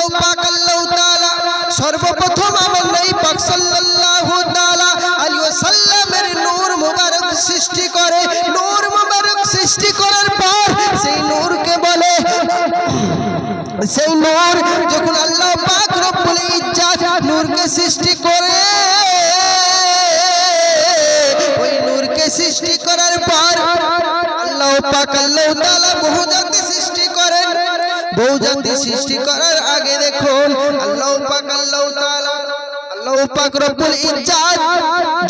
আল্লাহ পাক আল্লাহ তাআলা সর্বপ্রথম আমার নবী পাক সাল্লাল্লাহু তাআলা আলাইহি ওয়াসাল্লামের নূর মুবারক সৃষ্টি করে। নূর মুবারক সৃষ্টি করার পর সেই নূরকে বলে, সেই নূর যখন আল্লাহ পাক রব্বুল ইজ্জত নূরকে সৃষ্টি করে, ওই নূরকে সৃষ্টি করার পর আল্লাহ পাক আল্লাহ তাআলা বহুজাতি সৃষ্টি করেন। বহুজাতি সৃষ্টি করার আগে দেখুন আল্লাহ পাক আল্লাহ তাআলা আল্লাহ পাক রব্বুল ইজ্জত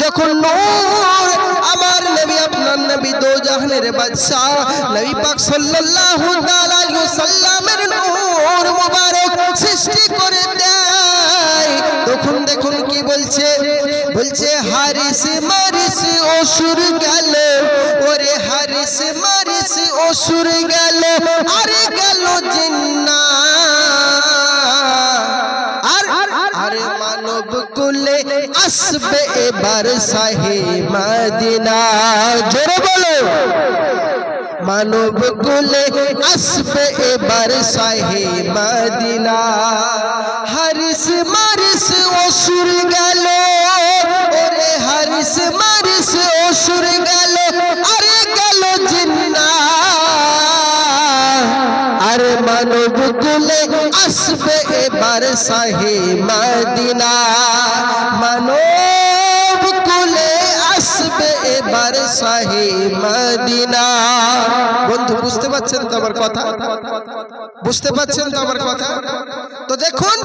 যখন নূর আমার নবী আপনার নবী দো জাহানের বাদশা নবী পাক সাল্লাল্লাহু তাআলা আলাইহি ওয়াসাল্লামের নূর মুবারক সৃষ্টি করে দেয়, তখন দেখুন কি বলছে, বলছে হারিস মারিস অসুর গেল, ওরে হারিস মারিস অসুর গেল, আরে গেল জিন্নাত, আরে মানব কুলে আসবে এবার শাহে মদিনা। জোরে বলো, মানব কুলে আসবে এবার শাহে মদিনা। হারিস মারিস অসুর গেল, ওরে হারিস মারিস অসুর গেল, আরে গেল জিন্নাত, আরে মানব কুলে আসবে এবার শাহে মদিনা। মানব কুলে আসবে এবার শাহে মদিনা। বন্ধু বুঝতে পারছেন তো আমার কথা? বুঝতে পারছেন তো আমার কথা? তো দেখুন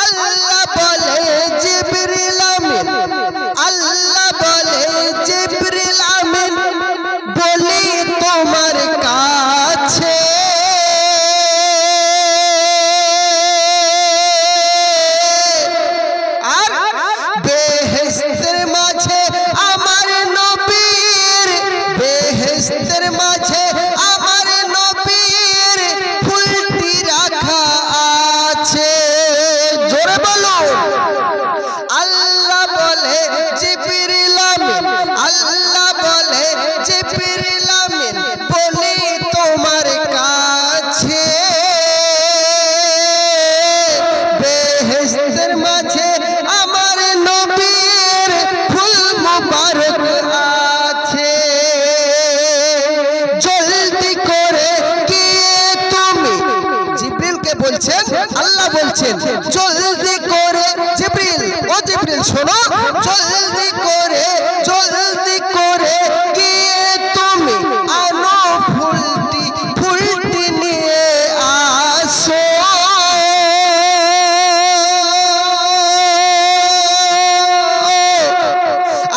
আল্লাহ বলে জিবরিল আমিন, আল্লাহ বলে জিবরিল আমিন বলি তোমার কাছে, আর বেহেশতের মাঝে আমার নবীর, বেহেশতের মাঝে আমার নবীর ফুলটি রাখা আছে। জোরে বলো, আল্লাহ বলে জিবরিল আমিন, আল্লাহ বলে জিবরিল আমিন বলি তোমার কাছে, বেহেশতের মাঝে আমার নবীর ফুল মুবারক আছে, জলদি করে গিয়ে তুমি, জিবরিলকে বলছেন, আল্লাহ বলছেন জলদি করে জিবরিল, ও জিবরিল শোনো, জলদি করে গিয়ে তুমি আনো ফুলটি, ফুলটি নিয়ে আসো,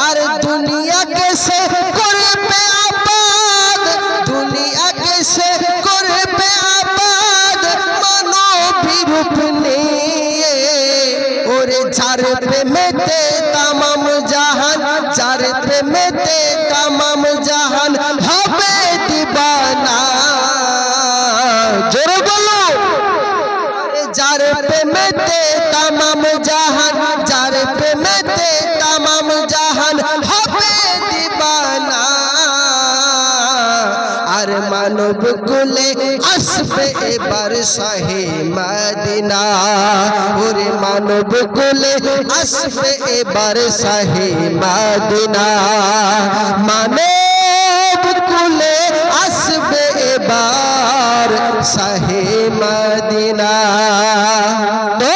আর দুনিয়াকে সে করবে আবাদ, দুনিয়াকে সে করবে আবাদ মানবী রূপ নিয়ে, ওরে যার প্রেমেতে তামাম জাহান, যার প্রেমেতে তামাম জাহান হবে দিবানা। জোরে বলো, যার প্রেমেতে তামাম জাহান, যার প্রেমেতে তামাম জাহান হবে দিবানা, আর মানব কুলে আসবে এবার শাহে মদিনা, ওরে মানব কুলে আসবে এবার শাহে মদিনা, মানব কুলে আসবে এবার শাহে মদিনা। তো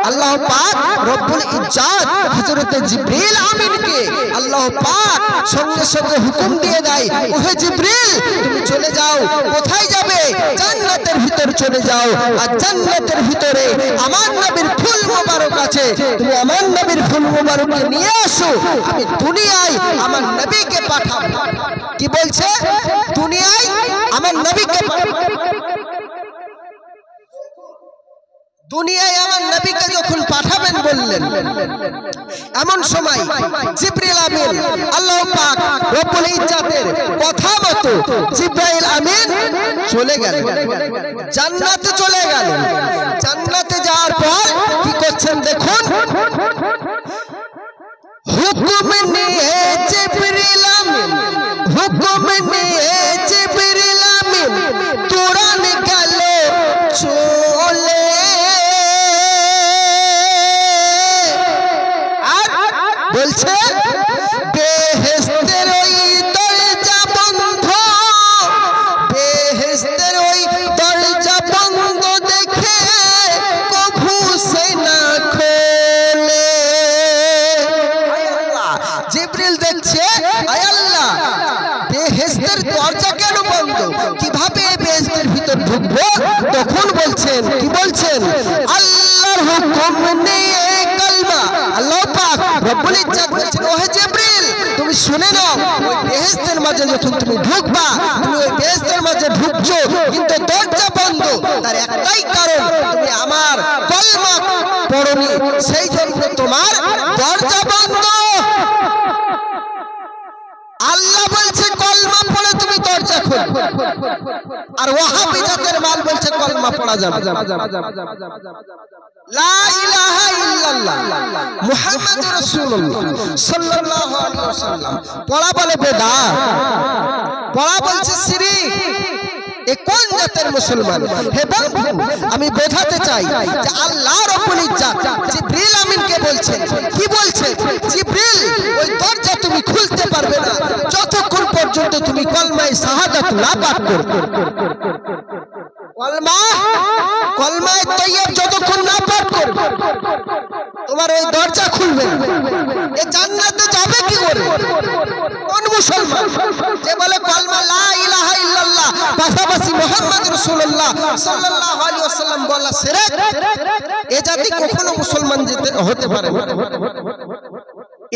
আল্লাহ পাক রব্বুল ইজ্জত হযরত জিবরিল আমিনকে আল্লাহ পাক সঙ্গে সঙ্গে হুকুম দিয়ে দেয়, ওহে জিবরিল তুমি চলে যাও, কোথায় যাবে? জান্নাতের ভিতর চলে যাও, আর জান্নাতের ভিতরে আমার নবীর ফুল মোবারক আছে, তুমি আমার নবীর ফুল মোবারককে নিয়ে আসো, আমি দুনিয়ায় আমার নবীকে পাঠাবো। কি বলছে? দুনিয়ায় আমার নবীকে পাঠাবো। দুনিয়ায় আমার নবীকে যখন পাঠাবেন বললেন, এমন সময় জিবরিল আমিন আল্লাহ পাক রব্বুল ইজ্জতের কথা মতো জিবরাইল আমিন চলে গেলেন, জান্নাতে চলে গেলেন। জান্নাতে যাওয়ার পর কি করছেন দেখুন, হুকুম নিয়ে জিবরিল আমিন, হুকুম নিয়ে জিবরিল আমিন তুরান গেল চলে, বলছে বেহেশতের ওই দরজা বন্ধ, বেহেশতের ওই দরজা বন্ধ দেখে কভু সে না খোলে। জিবরিল দেখছে আয় আল্লাহ বেহেশতের দরজা কেন বন্ধ, কিভাবে বেহেশতের ভিতর ঢুকবো? তখন বলছেন কি বলছেন, আল্লাহর হুকুম নিয়ে কালমা। আল্লাহ পাক রব্বুল ইজ্জত বলছেন ও হে জিবরিল তুমি শুনে নাও, ওই বেহেশতের মাঝে যখন তুমি ঢুকবা, তুমি ওই বেহেশতের মাঝে ঢুকছো কিন্তু দরজা বন্ধ, তার একটাই কারণ তুমি আমার কলমা পড়নি, সেই জন্য তোমার দরজা বন্ধ। আল্লাহ বলছে কলমা পড়ে তুমি দরজা খোলো, আর ওয়াহাবি জাতের মাল বলছে কলমা পড়া যাবে। লা ইলাহা ইল্লাল্লাহ মুহাম্মাদুর রাসূলুল্লাহ সাল্লাল্লাহু আলাইহি ওয়াসাল্লাম পড়া বলে বেদাত, পড়া বলছে শিরক। এ কোন জাতের মুসলমান? হে বন্ধু আমি বোঝাতে চাই যে আল্লাহ রাব্বুল ইজ্জত জিবরিল আমিনকে বলছেন কি বলছেন, জিবরিল ওই দরজা তুমি খুলতে পারবে না যতক্ষণ পর্যন্ত তুমি কলমায়ে শাহাদাত না পাঠ করবে। কলমায়ে তাইয়্যিব যতক্ষণ না পাঠ করবে তোমার ওই দরজা খুলবে না। এ জান্নাতে যাবে কি করে? কোন মুসলমান যে বলে কলমা লা ইলাহা ইল্লাল্লাহ পাশাপাশি মুহাম্মদ রাসূলুল্লাহ সাল্লাল্লাহু আলাইহি ওয়াসাল্লাম বলা শিরক, এ জাতি কখনো মুসলমান হতে পারে না।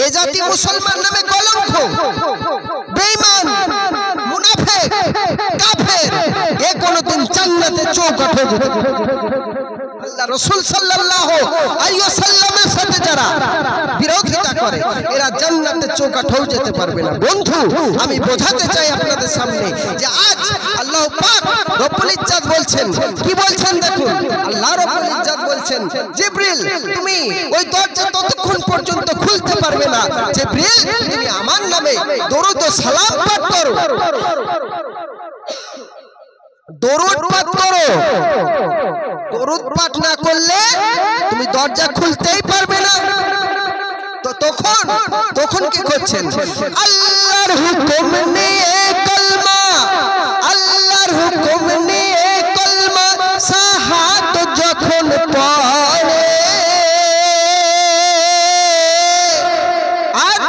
এ জাতি মুসলমান নামে কলঙ্ক, বেঈমান, মুনাফিক, কাফের, এ কোনদিন জান্নাতে চৌকাঠ হতে পারে না। আল্লাহ রাসূল সাল্লাল্লাহু আলাইহি ওয়াসাল্লামের সাথে যারা বিরোধিতা করে এরা জান্নাতে চৌকাঠও যেতে পারবে না। বন্ধু আমি বোঝাতে চাই আপনাদের সামনে যে আজ আল্লাহ পাক রব্বুল ইজ্জত বলছেন কি বলছেন, দেখুন আল্লাহ রব্বুল ইজ্জত বলছেন জিবরিল তুমি ওই দরজা ততক্ষণ পর্যন্ত খুলতে পারবে না, জিবরিল তুমি আমার নামে দরুদ ও সালাম পাঠ করো, দরুদ পাঠ করো। দরুদ পাঠ না করলে তুমি দরজা খুলতেই পারবে না। তো তখন কি করছেন, আল্লাহর হুকুম নিয়ে কলমা, আল্লাহর হুকুম নিয়ে কলমা শাহাদাত যখন পড়ে, আর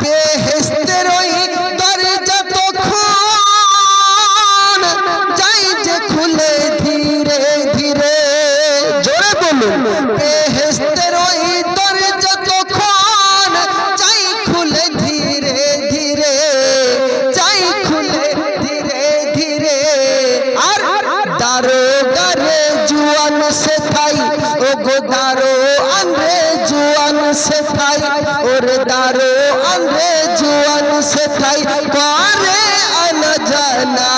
বেহেশতের ওই দরজা তখন যাই যে খুলে ধীরে ধীরে, জোরে বলুন, বেহেশতের ওই দরজা তখন যাই খুলে ধীরে ধীরে, যাই খুলে ধীরে ধীরে, আর দারোগারে জুয়ান সে থাই, ও গো দারো আনরে জুয়ান সে থাই, ওরে দারো আনরে জুয়ান সে থাই, করে আনা জানা,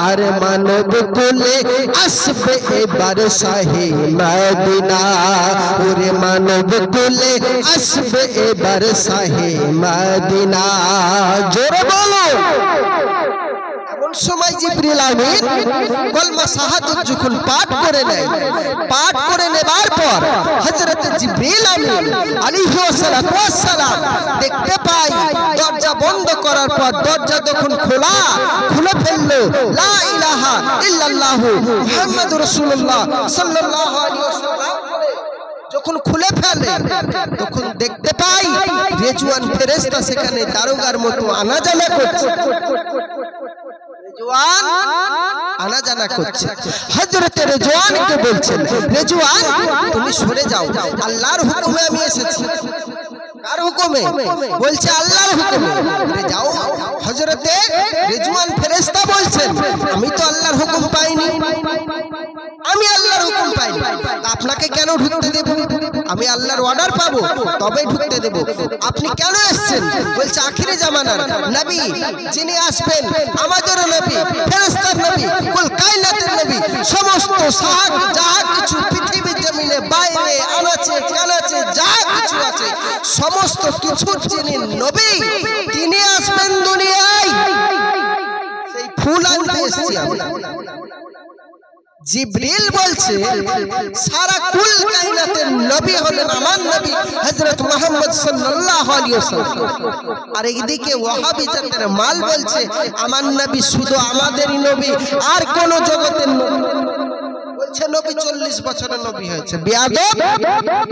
আর মানব কুলে আসবে এবার শাহে মদিনা, ওরে মানব কুলে আসবে এবার শাহে মদিনা, জোরে বলো। এমন সময় জিবরিল আমিন কলমা শাহাদাত যখন পাঠ করে নেয়, পাঠ করে নেবার পর হযরত জিবরিল আমিন আলাইহিস সালাতু ওয়াস সালাম দেখতে পাই দরজা বন্ধ করার পর দরজা যখন খুলে ফেললো, লা ইলাহা ইল্লাল্লাহু মুহাম্মাদুর রাসূলুল্লাহ সাল্লাল্লাহু আলাইহি ওয়াসাল্লাম যখন খুলে ফেলে তখন দেখতে পাই রেজওয়ান ফেরেশতা সেখানে দারোগার মতো আনাজানা করছে, রেজওয়ান আনাজানা করছে। হযরত রেজওয়ানকে বলছেন রেজওয়ান তুমি সরে যাও, আল্লাহর হুকুমে আমি এসেছি। কার হুকুমে? বলছে আল্লাহর হুকুমে। যাও। হযরতে রেজওয়ান ফেরেশতা বলছেন আমি তো আল্লাহর হুকুম পাইনি, আমি আল্লাহর হুকুম পাইনি, আপনাকে কেন ঢুকতে দেব? আমি আল্লাহর অর্ডার পাবো তবেই ঢুকতে দেব। আপনি কেন এসেছেন? বলছে আখিরি জামানার নবী যিনি আসবেন, আমাদেরও নবী, ফেরেশতার নবী, কুল কায়নাতের নবী, সমস্ত সাহাব যা কিছু পৃথিবীর জমিনে বাইরে আনাচে কানাচে যা কিছু আছে সমস্ত কিছুর যিনি নবী তিনি আসবেন দুনিয়ায়। সেই ফুল আনতে এসেছি আমি। জিবরিল বলছে সারা কুল কায়নাতের নবী হলেন আমার নবী হযরত মুহাম্মদ সাল্লাল্লাহু আলাইহি ওয়াসাল্লাম। আর এইদিকে ওয়াহাবি জাতের মাল বলছে আমার নবী শুধু আমাদেরই নবী, আর কোন জগতের নবী বলছে নবী 40 বছরের নবী হয়েছে। বেয়াদব!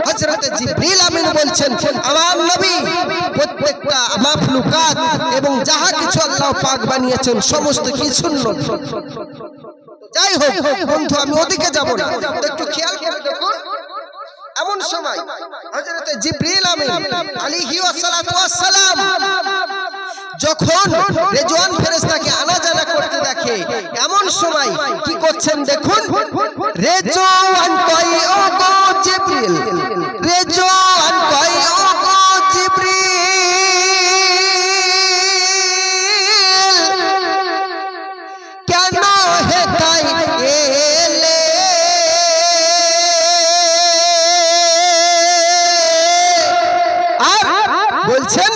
হযরত জিবরিল আমিন বলছেন আমার নবী প্রত্যেকটা মাখলুকাত এবং যাহা কিছু আল্লাহ পাক বানিয়েছেন সমস্ত কিছুর নবী। যাই হোক বন্ধু, আমি ওদিকে যাব না, একটু খেয়াল করে দেখুন। এমন সময় হযরত জিবরিল আমিন আলাইহি ওয়াসাল্লাতু ওয়াসসালাম যখন রেজওয়ান ফেরেশতাকে আনা জানা করতে দেখে, এমন সময় কি করছেন দেখুন। রেজওয়ান কই ও গো জিবরিল, রেজওয়ান কই ও গো জিবরিল, কেন হে তাই এলে, আর বলছেন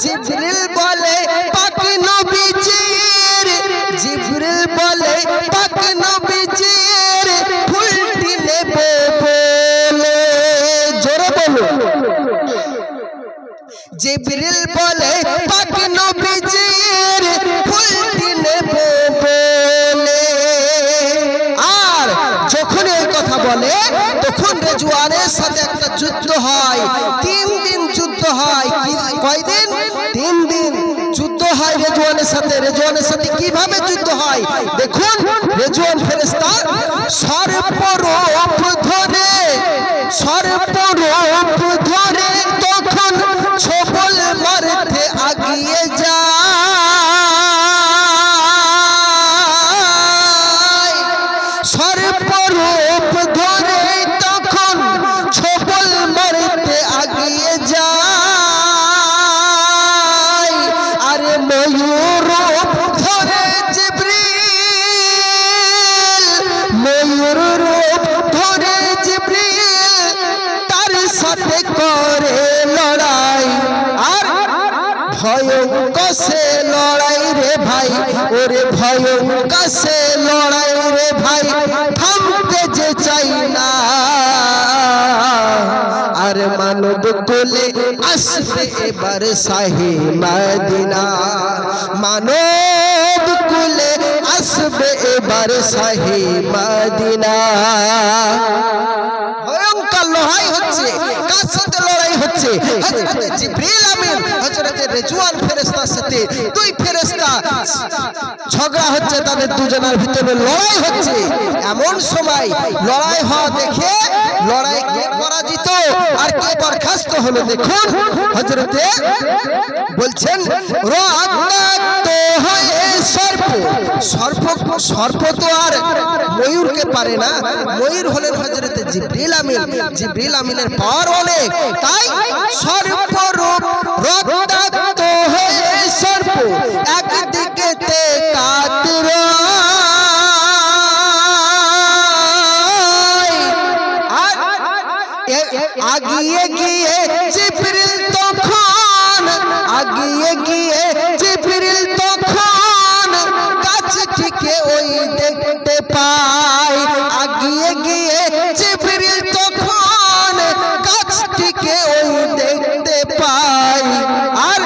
জিবরিল বলে পাক নবীজির, জিবরিল বলে পাক নবীজির ফুলটি নেব বলে, জোরে বলো। জিবরিল বলে পাক নবীজির ফুলটি নেব বলে। আর যখন এই কথা বলে তখন রেজওয়ানের সাথে একটা যুদ্ধ হয়। 3 দিন যুদ্ধ হয়। কয়দিন? 3 দিন যুদ্ধ হয় রেজওয়ানের সাথে। রেজওয়ানের সাথে কিভাবে যুদ্ধ হয় দেখুন। রেজওয়ান ফেরেশতা সর্পরূপ ধরে, সর্পরূপ ধরে তখন ছোবল মারতে আগিয়ে যায়, সর্পরূপ ধরে তখন ছোবল মারতে আগিয়ে যায়। আরে ময়ূর রূপ ধরে জিবরিল, ময়ূর রূপ ধরে জিবরিল তার সাথে করে লড়াই। আর ভয়ঙ্কর সে লড়াই রে ভাই, ওরে ভয়ঙ্কর সে লড়াই রে ভাই, থামতে যে চাই না। আর মানব কোলে আসবে এবার শাহে মদিনা, মানব কোলে আসবে এবার শাহে মদিনা। ভয়ঙ্কর লড়াই হচ্ছে। কার সাথে লড়াই হচ্ছে? হযরত জিবরিল আমিন হযরত রেজওয়ান ফেরেশতার সাথে। দুই ফেরেশতা ঝগড়া হচ্ছে, তাদের দুজনের ভিতরে লড়াই হচ্ছে। এমন সময় লড়াই হওয়া দেখে লড়াই কে পরাজিত আর কে বরখাস্ত হলো দেখুন। হযরতে বলছেন রক্তাক্ত হয়ে সর্প, সর্প সর্প তো আর ময়ূরকে পারে না। ময়ূর হলেন হযরত জিবরিল আমিন। জিবরিল আমিনের পাওয়ার অনেক, তাই সর্পরূপ রক্তাক্ত হয়ে সর্প একদিকে তে কাতরায়। আগিয়ে গিয়ে জিবরিল তখন, আগিয়ে গিয়ে জিবরিল তখন কাছ থেকে ওই দেখতে পায়। আগিয়ে গিয়ে জিবরিল তখন কাছ থেকে ওই দেখতে পায়। আর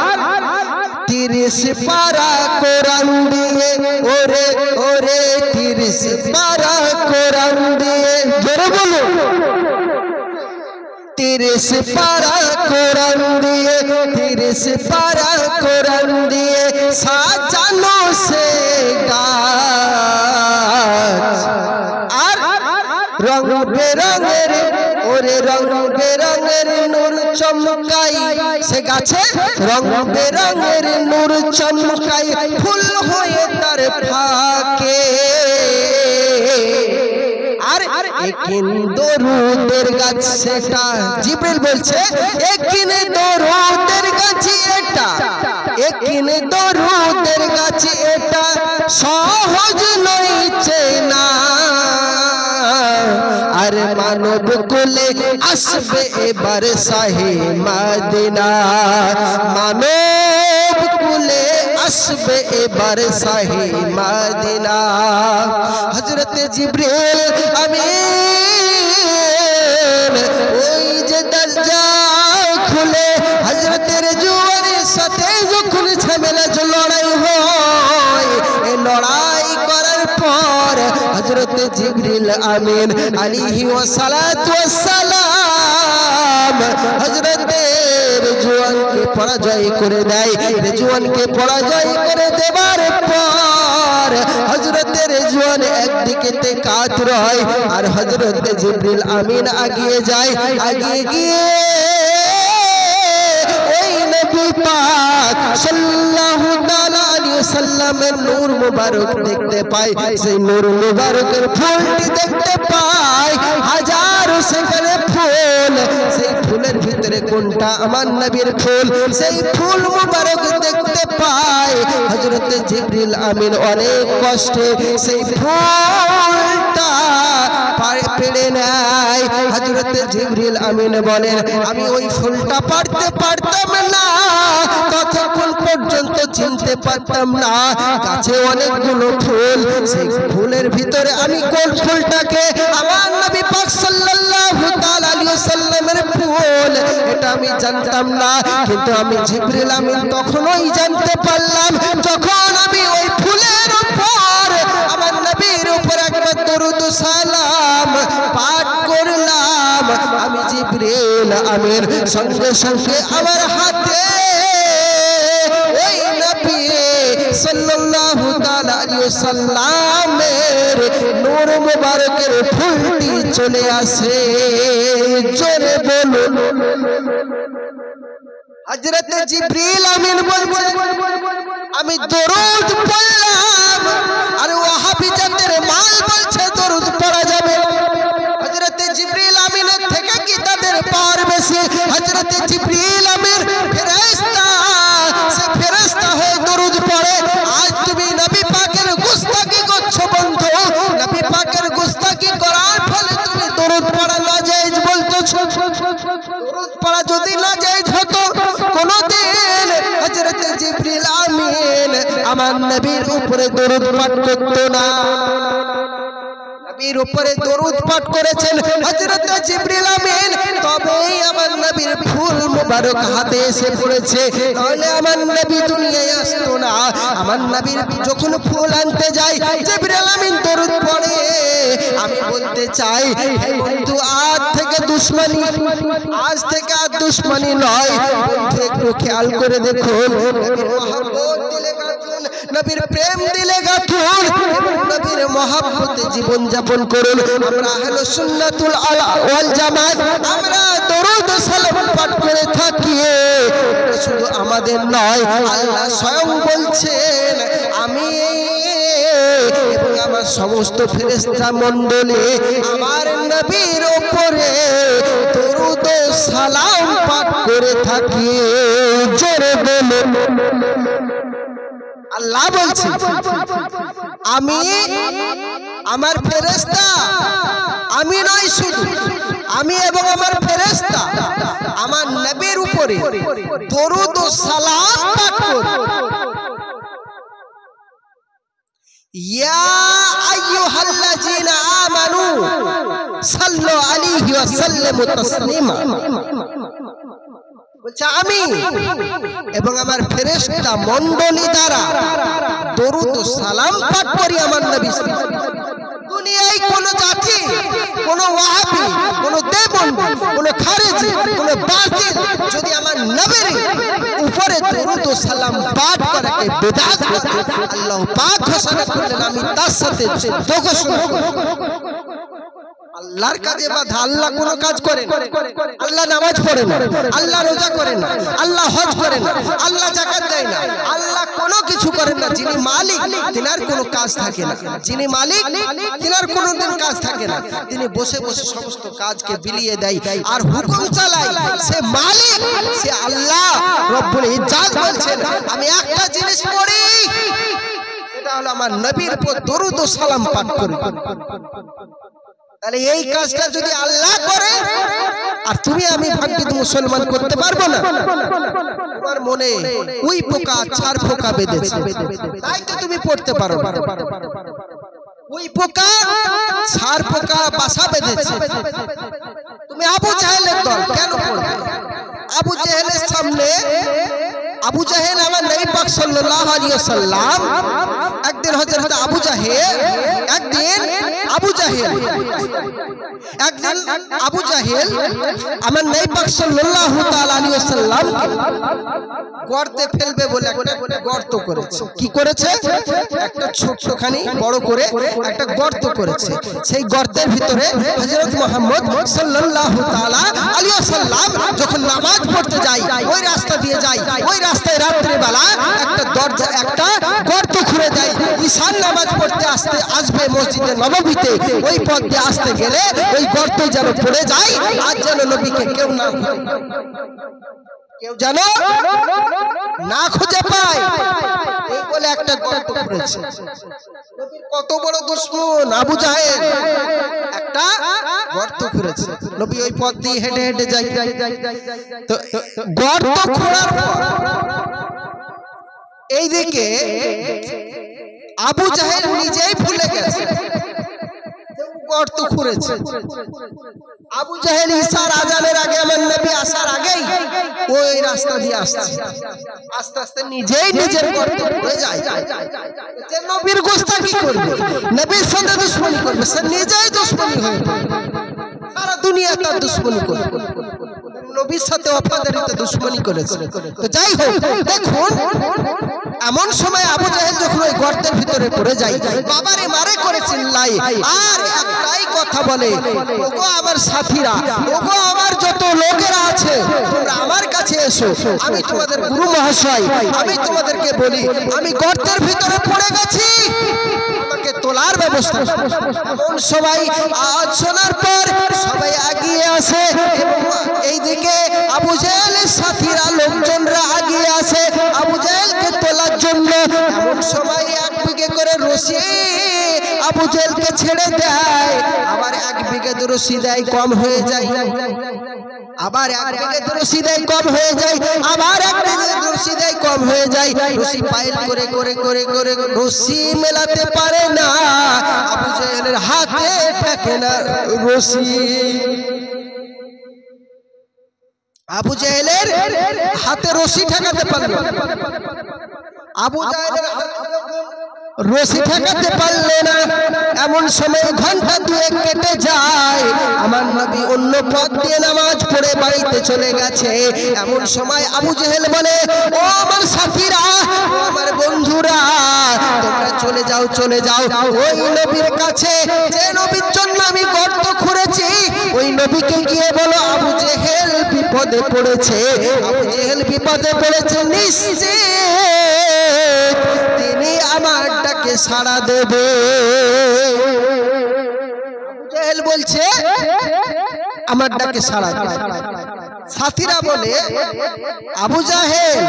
30 পারা কোরআন দিয়ে, ওরে ওরে 30 পারা কোরআন দিয়ে, জোরে বলো। 30 পারা কোরআন দিয়ে, 30 পারা কোরআন দিয়ে সাজানো সে গাছ। আর রং বেরঙের, ওরে রং বেরঙের নূর চমকাই সে গাছে, রং বেরঙের নূর চমকাই ফুল হয়ে তার ফাঁকে। আর একিন দরুদের গাছ সেটা, জিবরিল বলছে একিন দরুদের গাছ এটা, একিন দরুদের গাছ এটা সহজ নয় চেনা। আর মানব কুলে আসবে এবার শাহে মদিনা, মানব কুলে আসবে এবার শাহী মদিনা। হযরত জিবরিল আমিন ওই যে দরজা খুলে হযরতের জুয়ানের সাথে যখন ঝামেলা লড়াই হয়, এই লড়াই করার পর হযরত জিবরিল আমিন আলাইহি ওয়াসালাতু ওয়াসসালাম হযরতের জুয়ানকে পরাজয় করে দেয়। জুয়ানকে পরাজয় করে দেবার পর হযরতের জুয়ান একদিকেতে কাতর হয় আর হযরত জিবরিল আমিন আগিয়ে যায়। আগিয়ে গিয়ে ওই নবী পাক সাল্লাল্লাহু তাআলা আলাইহি ওয়াসাল্লামের নূর মুবারক দেখতে পায়। সেই নূর মুবারকের ফুলটি দেখতে পায়, হাজারো সেখানে ফুল। সেই ফুলের ভিতরে কোনটা আমার নবীর ফুল, সেই ফুল মুবারক দেখতে পায়। হযরত জিবরিল আমিন অনেক কষ্টে সেই ফুলটা পেড়ে নেয়। হযরত জিবরিল আমিন বলেন, আমি ওই ফুলটা পারতে পারতাম না, ততক্ষণ পর্যন্ত চিনতে পারতাম না গাছে অনেকগুলো ফুল। সেই ফুলের ভিতরে আমি কোন ফুলটাকে আমার নবী পাক সাল্লাল্লাহু তাআলা আলাইহি ওয়াসাল্লামের ফুল এটা আমি জানতাম না। কিন্তু আমি জিবরিল আমিন তখনই জানতে পারলাম যখন আমি ওই ফুলের উপর আমার নবীর উপর একবার দরুদ সালাম পাঠ করলাম। আমি জিবরিল আমিন সঙ্গে সঙ্গে আমার হাতে ওই নবী সাল্লাল্লাহু তাআলা আলাইহি ওয়াসাল্লামের নূর মুবারকের ফুলটি চলে আসে। জোরে বলুন। হযরত জিবরিল আমিন বলছে, আমি দরুদ পড়লাম আর ওয়াহাবি জাতের মাল বলছে দরুদ পড়া যাবে। হযরত জিবরিল আমিনের থেকে কি তাদের পাওয়ার বেশি? হযরত জিবরিল আমিন ফেরেশতা, সে ফেরেশতা হয়ে দরুদ পড়ে। আজ তুমি নবী পাকের গুস্তাখি করছো বন্ধু। নবী পাকের গুস্তাখি করার ফলে তুমি দরুদ পড়া নাজায়েজ বলতেছো। দরুদ পড়া যদি নাজায়েজ হতো কোনদিন হযরত জিবরিল আমিন আমার নবীর উপরে দরুদ পাঠ করতো না। নবীর উপরে দরুদ পাঠ করেছেন হযরত জিবরিল আমিন, তবেই আমার নবীর ফুল মুবারক হাতে এসে পড়েছে, তাহলে আমার নবী দুনিয়ায় আসতো না। আমার নবীর যখন ফুল আনতে যায় জিবরিল আমিন দরুদ পড়ে। আমি বলতে চাই বন্ধু, আজ থেকে দুশমনি, আজ থেকে আর দুশমনি নয় বন্ধু, একটু খেয়াল করে দেখুন। নবীর মহব্বত দিলে গাথুন, নবীর প্রেম দিলে গাথুন এবং নবীর মহব্বতে জীবন যাপন করুন। আমরা আহলে সুন্নাতুল ওয়াল জামাত, আমরা দরুদ সালাম পাঠ করে থাকি। এটা শুধু আমাদের নয়, আল্লাহ স্বয়ং বলছেন আমি এবং আমার সমস্ত ফেরেশতা মণ্ডলী আমার নবীর উপরে দরুদ সালাম পাঠ করে থাকি। জোরে বলুন। আল্লাহ বলছে আমি আমার ফেরেশতা, আমি নয় শুধু আমি এবং আমার ফেরেশতা আমার নবীর উপরে দরুদ ও সালাম পাঠ করি। ইয়া আইয়ুহাল্লাযীনা আমানু সাল্লু আলাইহি ওয়া সাল্লিমু তাসলিমা। বলছে আমি এবং আমার ফেরেশতা মণ্ডলী দ্বারা দরুদ ও সালাম পাঠ করি আমার নবী। দুনিয়ায় কোন জাতি, কোন ওয়াহাবি, কোন দেববন্দি, কোন খারেজি, কোন বাতিল যদি আমার নবীর উপরে দরুদ ও সালাম পাঠ করাকে বিদআত বলে, আল্লাহ পাক ঘোষণা করলেন আমি তার সাথে যুদ্ধ ঘোষণা করব। আল্লাহর কাজে বাধা, আল্লাহ কোন কাজ করে না। আল্লাহ নামাজ পড়ে না, আল্লাহ রোজা করে না, আল্লাহ হজ করে না, আল্লাহ যাকাত দেয় না, আল্লাহ কোনো কিছু করেন না। যিনি মালিক তিনার কোনো কাজ থাকে না, যিনি মালিক তিনার কোনোদিন কাজ থাকে না। তিনি বসে বসে সমস্ত কাজকে বিলিয়ে দেয় আর হুকুম চালায়। সে মালিক, সে আল্লাহ রব্বুল ইজ্জত বলছেন আমি একটা জিনিস পড়ি, সেটা হলো আমার নবীর উপর দরুদ ও সালাম পাঠ করি। তাহলে এই কাজটা যদি আল্লাহ করে আর তুমি আমি ভাগ্যিত মুসলমান করতে পারবো না? তোমার মনে ওই পোকা ছাড় পোকা বেঁধেছে, তাই তো তুমি পড়তে পারো না। ওই পোকা ছাড় পোকা বাসা বেঁধেছে, তুমি আবু জাহেলের দল কেন পড়বে? আবু জাহেলের সামনে, আবু জাহেল আমার নবী পাক সাল্লাল্লাহু আলাইহি ওয়াসাল্লাম একদিন হযরত আবু জাহেল আমার নবী পাক সাল্লাল্লাহু তাআলা আলাইহি ওয়াসাল্লাম গর্তে ফেলবে বলে একটা গর্ত করেছে। কি করেছে? একটা ছোটখানি বড় করে একটা গর্ত করেছে। সেই গর্তের ভিতরে হযরত মুহাম্মদ সাল্লাল্লাহু তাআলা আলাইহি ওয়াসাল্লাম যখন নামাজ পড়তে যায়, ওই রাস্তা দিয়ে যায়, ওই রাস্তায় রাত্রে বেলা একটা দরজা, একটা গর্ত খুঁড়ে যায়। ঈশার নামাজ পড়তে আসবে মসজিদে নববীতে, ওই পথ দিয়ে আসতে গেলে ওই গর্ত যেন পড়ে যায়, আর যেন নবীকে কেউ যেন না খুঁজে পায়, এই বলে একটা গর্ত করেছে। নবীর কত বড় দুশমন আবু জাহেল, একটা গর্ত করেছে। নবী ওই পথ দিয়ে হেঁটে হেঁটে যায়, তো গর্ত খোঁড়ার পর এইদিকে আবু জাহেল নিজেই ভুলে গেছে গর্ত খুঁড়েছে। আবু জাহেল ঈশার আজানের আগে, আমার নবী আসার আগেই ওই রাস্তা দিয়ে আসছে, আস্তে আস্তে নিজেই নিজের গর্ত খুঁড়ে যায়। যে নবীর গোস্তাকি করবে, নবীর সাথে দুশমনি করবে, সে নিজেই দুশমনি হয়ে পড়বে, সারা দুনিয়া তার দুশমনি করবে, নবীর সাথে ওয়াফাদারিতে দুশমনি করেছে। তো যাই হোক, দেখুন এমন সময় আবু জাহেল যখন ওই গর্তের ভিতরে পড়ে যায়, বাবারে মারে করে চিল্লাই আর একটাই কথা বলে, ওগো আমার সাথীরা, ওগো আমার যত লোকেরা আছে, তোমরা আমার কাছে এসো, আমি তোমাদের গুরু মহাশয়, আমি তোমাদেরকে বলি আমি গর্তের ভিতরে পড়ে গেছি, আমাকে তোলার ব্যবস্থা। এমন সবাই আওয়াজ শোনার পর সবাই এগিয়ে আসে এবং এইদিকে আবু জাহেলের সাথীরা লোকজনরা এগিয়ে আসে আবু জাহেলকে তোলার জন্য। এমন সময় এক বিঘে করে রশি আবু জাহেলকে ছেড়ে দেয়, আবার এক বিঘে রশি দেয়, কম হয়ে যায়, আবার এক বিঘে রশি দেয়, কম হয়ে যায়, আবার এক বিঘে রশি দেয়, কম হয়ে যায়। রশি পাইল করে করে করে করে রশি মেলাতে পারে না, আবু জাহেলের হাতে থাকে না রশি। আবু জাহেলের হাতে রশি ঠেকাতে পারল, আবু জাহেলের রশি ঠেকাতে পারলে না। এমন সময় ঘন্টা দুয়েক কেটে যায়, আমার নবী অন্য পথ দিয়ে নামাজ পড়ে বাড়িতে চলে গেছে। এমন সময় আবু জাহেল বলে, ও আমার সাথীরা, ও আমার বন্ধুরা, তোমরা চলে যাও, চলে যাও ওই নবীর কাছে যে নবীর জন্য আমি গর্ত খুঁড়েছি, ওই নবীকে গিয়ে বলো আবু জাহেল বিপদে পড়েছে, আবু জাহেল বিপদে পড়েছে, নিশ্চিত তিনি আমার ডাকে সাড়া দেবে। আবু জাহেল বলছে আমার ডাকে সাড়া দেবে। সাথীরা বলে, আবু জাহেল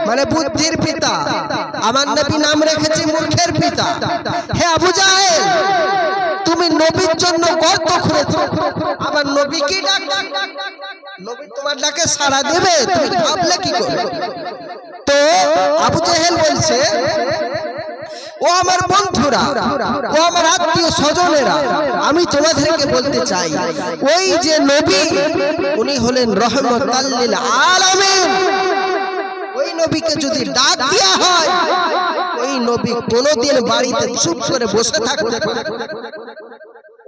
মানে বুদ্ধির পিতা, আমার নবী নাম রেখেছে মূর্খের পিতা। হে আবু জাহেল, তুমি নবীর জন্য গর্ত খুঁড়েছো, আবার নবী কি ডাক, নবী তোমার ডাকে সাড়া দেবে, তুমি ভাবলে কি করে? তো আবু জাহেল বলছে, ও আমার বন্ধুরা, ও আমার আত্মীয় স্বজনেরা, আমি তোমাদেরকে বলতে চাই, ওই যে নবী উনি হলেন রহমতাল লিল আলামিন, ওই নবীকে যদি ডাক দেওয়া হয়, ওই নবী কোনোদিন বাড়িতে চুপ করে বসে থাকতে পারে,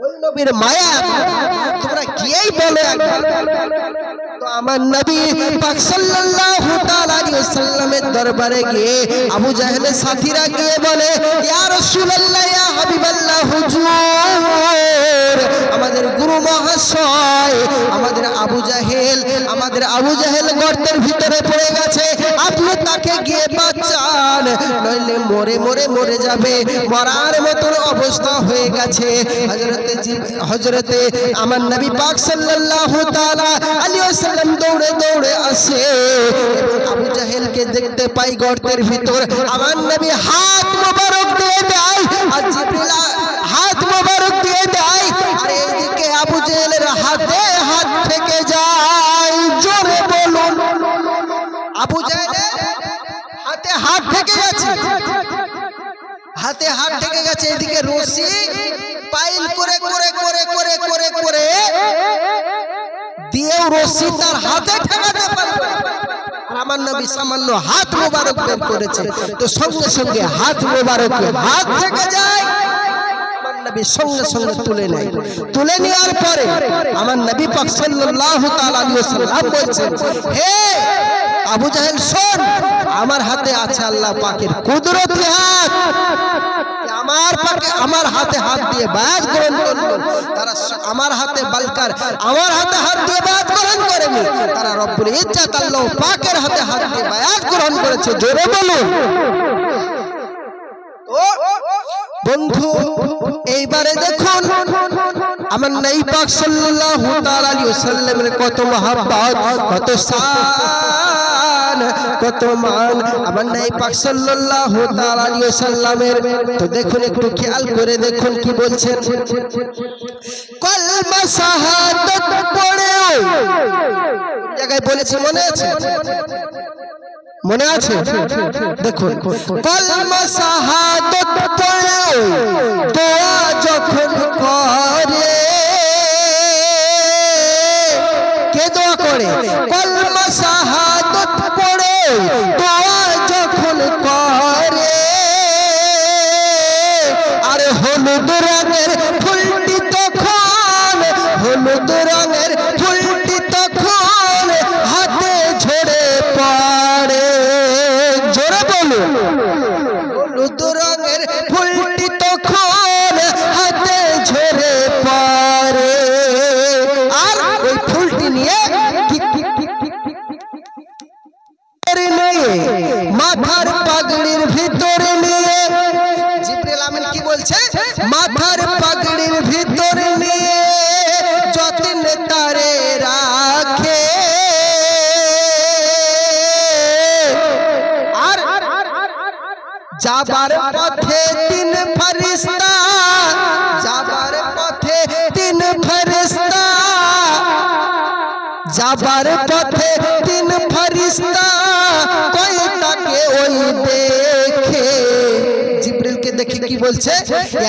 ওই নবীর মায়া তোমরা গিয়েই বলো একবার। তো আমার নবী পাক সাল্লাল্লাহু তাআলা আলাইহি ওয়াসাল্লামের দরবারে গিয়ে আবু জাহেলের সাথীরা গিয়ে বলে, ইয়া রাসূলুল্লাহ, ইয়া হাবিবাল্লাহ, হুজুর, আমাদের গুরু মহাশয়, আমাদের আবু জাহেল গর্তের ভিতরে পড়ে গেছে, আপনি তাকে গিয়ে বাঁচান, নইলে মরে যাবে, মরার মতো অবস্থা হয়ে গেছে। হযরতে আমার নবী পাক সাল্লাল্লাহু তাআলা আলাইহি ওয়াসাল্লাম দৌড়ে দৌড়ে আসে এবং আবু জাহেলকে দেখতে পাই গর্তের ভিতর। আমার নবী হাত মোবারক দিয়ে দেয় আর জিবরিল হাত মোবারক দিয়ে দেয়, আর এই হাতে হাত ঠেকে গেছে, এদিকে রশি পাইল করে করে করে করে করে করে দিয়েও রশি তার হাতে ঠেকাতে পারবে। আমার নবী সামান্য হাত মোবারক বের করেছে, তো সঙ্গে সঙ্গে হাত মোবারক হাত থেকে যায়, আমার নবী সঙ্গে সঙ্গে তুলে নেয়। তুলে নেওয়ার পরে আমার নবী পাক সাল্লাল্লাহু তাআলা আলাইহি ওয়াসাল্লাম বলছেন, হে আবু জাহেল শোন, আমার হাতে আছে আল্লাহ পাকের কুদরতি হাত, আমার হাতে হাত দিয়ে বায়াত গ্রহণ করলো, তারা আমার হাতে বালকার আমার হাতে হাত দিয়ে বায়াত গ্রহণ করেনি, তারা রব্বুল ইজ্জত আল্লাহ পাকের হাতে হাত দিয়ে বায়াত গ্রহণ করেছে। জোরে বলুন। বন্ধু এইবারে দেখুন আমার নবী পাক সাল্লাল্লাহু তাআলা আলাইহি ওয়াসাল্লামের কত মহব্বত, কত শান, কত মান আমার নবী পাক সাল্লাল্লাহু তাআলা আলাইহি ওয়াসাল্লামের। তো দেখুন, একটু খেয়াল করে দেখুন কি বলছেন। কলমা শাহাদাত পড়েও জায়গায় বলেছে, মনে আছে? মনে আছে? দেখুন, কলমা শাহাদাত পড়েও দোয়া যখন করে, কে দোয়া করে? কলমা শাহাদাত পড়ে দোয়া যখন করে, আর হলুদ রঙের ফুলটি তখন, হলুদ রঙের ফুলটি তখন হাতে ঝরে পড়ে। জোরে বলুন। হলুদ রঙের ফুলটি তখন হাতে ঝরে পড়ে, আর ওই ফুলটি নিয়ে মাথার পাগড়ির ভিতরে নিয়ে, জিবরিল আমিন কি বলছে? মাথার পাগড়ির ভিতরে নিয়ে যত্নে তারে রাখে, আর যাবার পথে তিন ফেরেশতা, যাবার পথে তিন ফেরেশতা, যাবার পথে তিন ফেরেশতা কয়টাকে ওই দেখে। জিবরিলকে দেখে কি বলছে?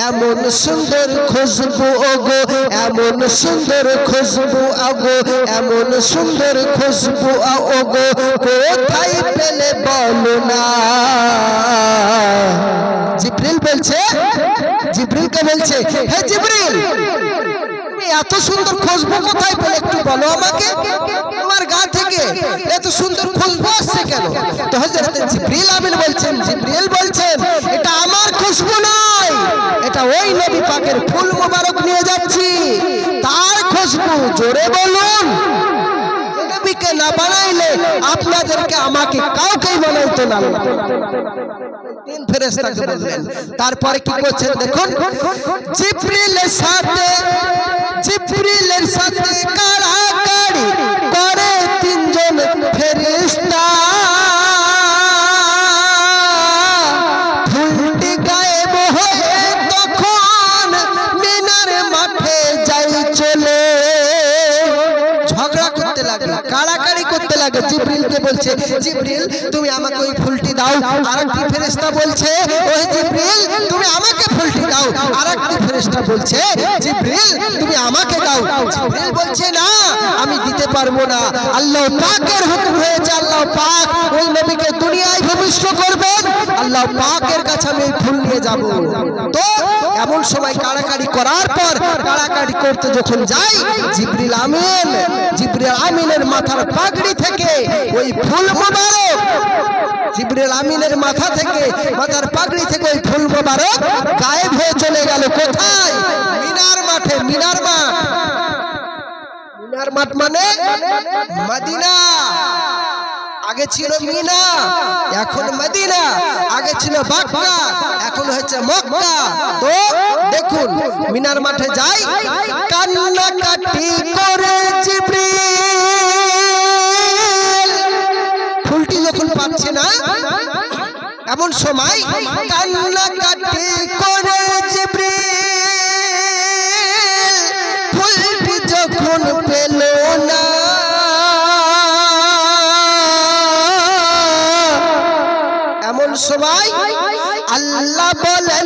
এমন সুন্দর খুশবু ওগো, এমন সুন্দর খুশবু ওগো, এমন সুন্দর খুশবু ওগো, কোথায় পেলে বলো না। জিবরিল বলছে, জিবরিলকে বলছে, হে জিবরিল, এত সুন্দর খুশবু কোথায় পেলে একটু বলো আমাকে, তোমার গা থেকে এত সুন্দর খুশবু আসছে কেন? তো হযরত জিবরিল আমিন বলছেন, জিবরিল বলছেন, এটা আমার খুশবু নয়, এটা ওই নবী পাকের ফুল মোবারক নিয়ে যাচ্ছি, তার খুশবু। জোরে বলুন। নবীকে না বানাইলে আপনাদেরকে আমাকে কাউকেই বানাইতো না। তিন ফেরেশতাকে বললেন। তারপরে কি করছেন দেখুন, জিবরিলের সাথে, জিবরিলের সাথে কাড়াকাড়ি করে তিনজন ফেরেশতা, ফুলটি গায়েব হয়ে তখন মিনার মাঠে যাই চলে। ঝগড়া করতে লাগে, কাড়াকাড়ি করতে লাগে। জিবরিলকে বলছে, জিবরিল তুমি আমাকে ওই ফুলটি দাও। আরেকটি ফেরেশতা বলছে, ওই জিবরিল তুমি আমাকে ফুলটি দাও। আরেকটি ফেরেশতা বলছে, জিবরিল তুমি আমাকে দাও। জিবরিল বলছে, না আমি দিতে পারবো না, আল্লাহ পাকের হুকুম হয়েছে, আল্লাহ পাক ওই নবীকে দুনিয়ায় ভূমিষ্ঠ করবেন, আল্লাহ পাকের কাছে আমি ফুল নিয়ে যাব। তো এমন সময় কাড়াকাড়ি করার পর, কাড়াকাড়ি করতে যখন যাই, জিবরিল আমিন, জিবরিল আমিনের মাথার পাগড়ি থেকে ওই ফুল মোবারক, জিবরিল আমিনের মাথা থেকে, মাথার পাগড়ি থেকে ওই ফুল মোবারক গায়েব হয়ে চলে গেল। কোথায়? মিনার মাঠে। মিনার মাঠ, মিনার মাঠ মানে মদিনা। আগে ছিল মিনা, এখন মদিনা। আগে ছিল মক্কা, এখন হচ্ছে মক্কা। তো দেখুন, মিনার মাঠে যাই, কান্নাকাটি করে জিবরিল, ফুলটি যখন পাচ্ছে না, এমন সময় কান্নাকাটি করে জিবরিল, ফুলটি যখন পেল না, এমন সময় আল্লাহ বলেন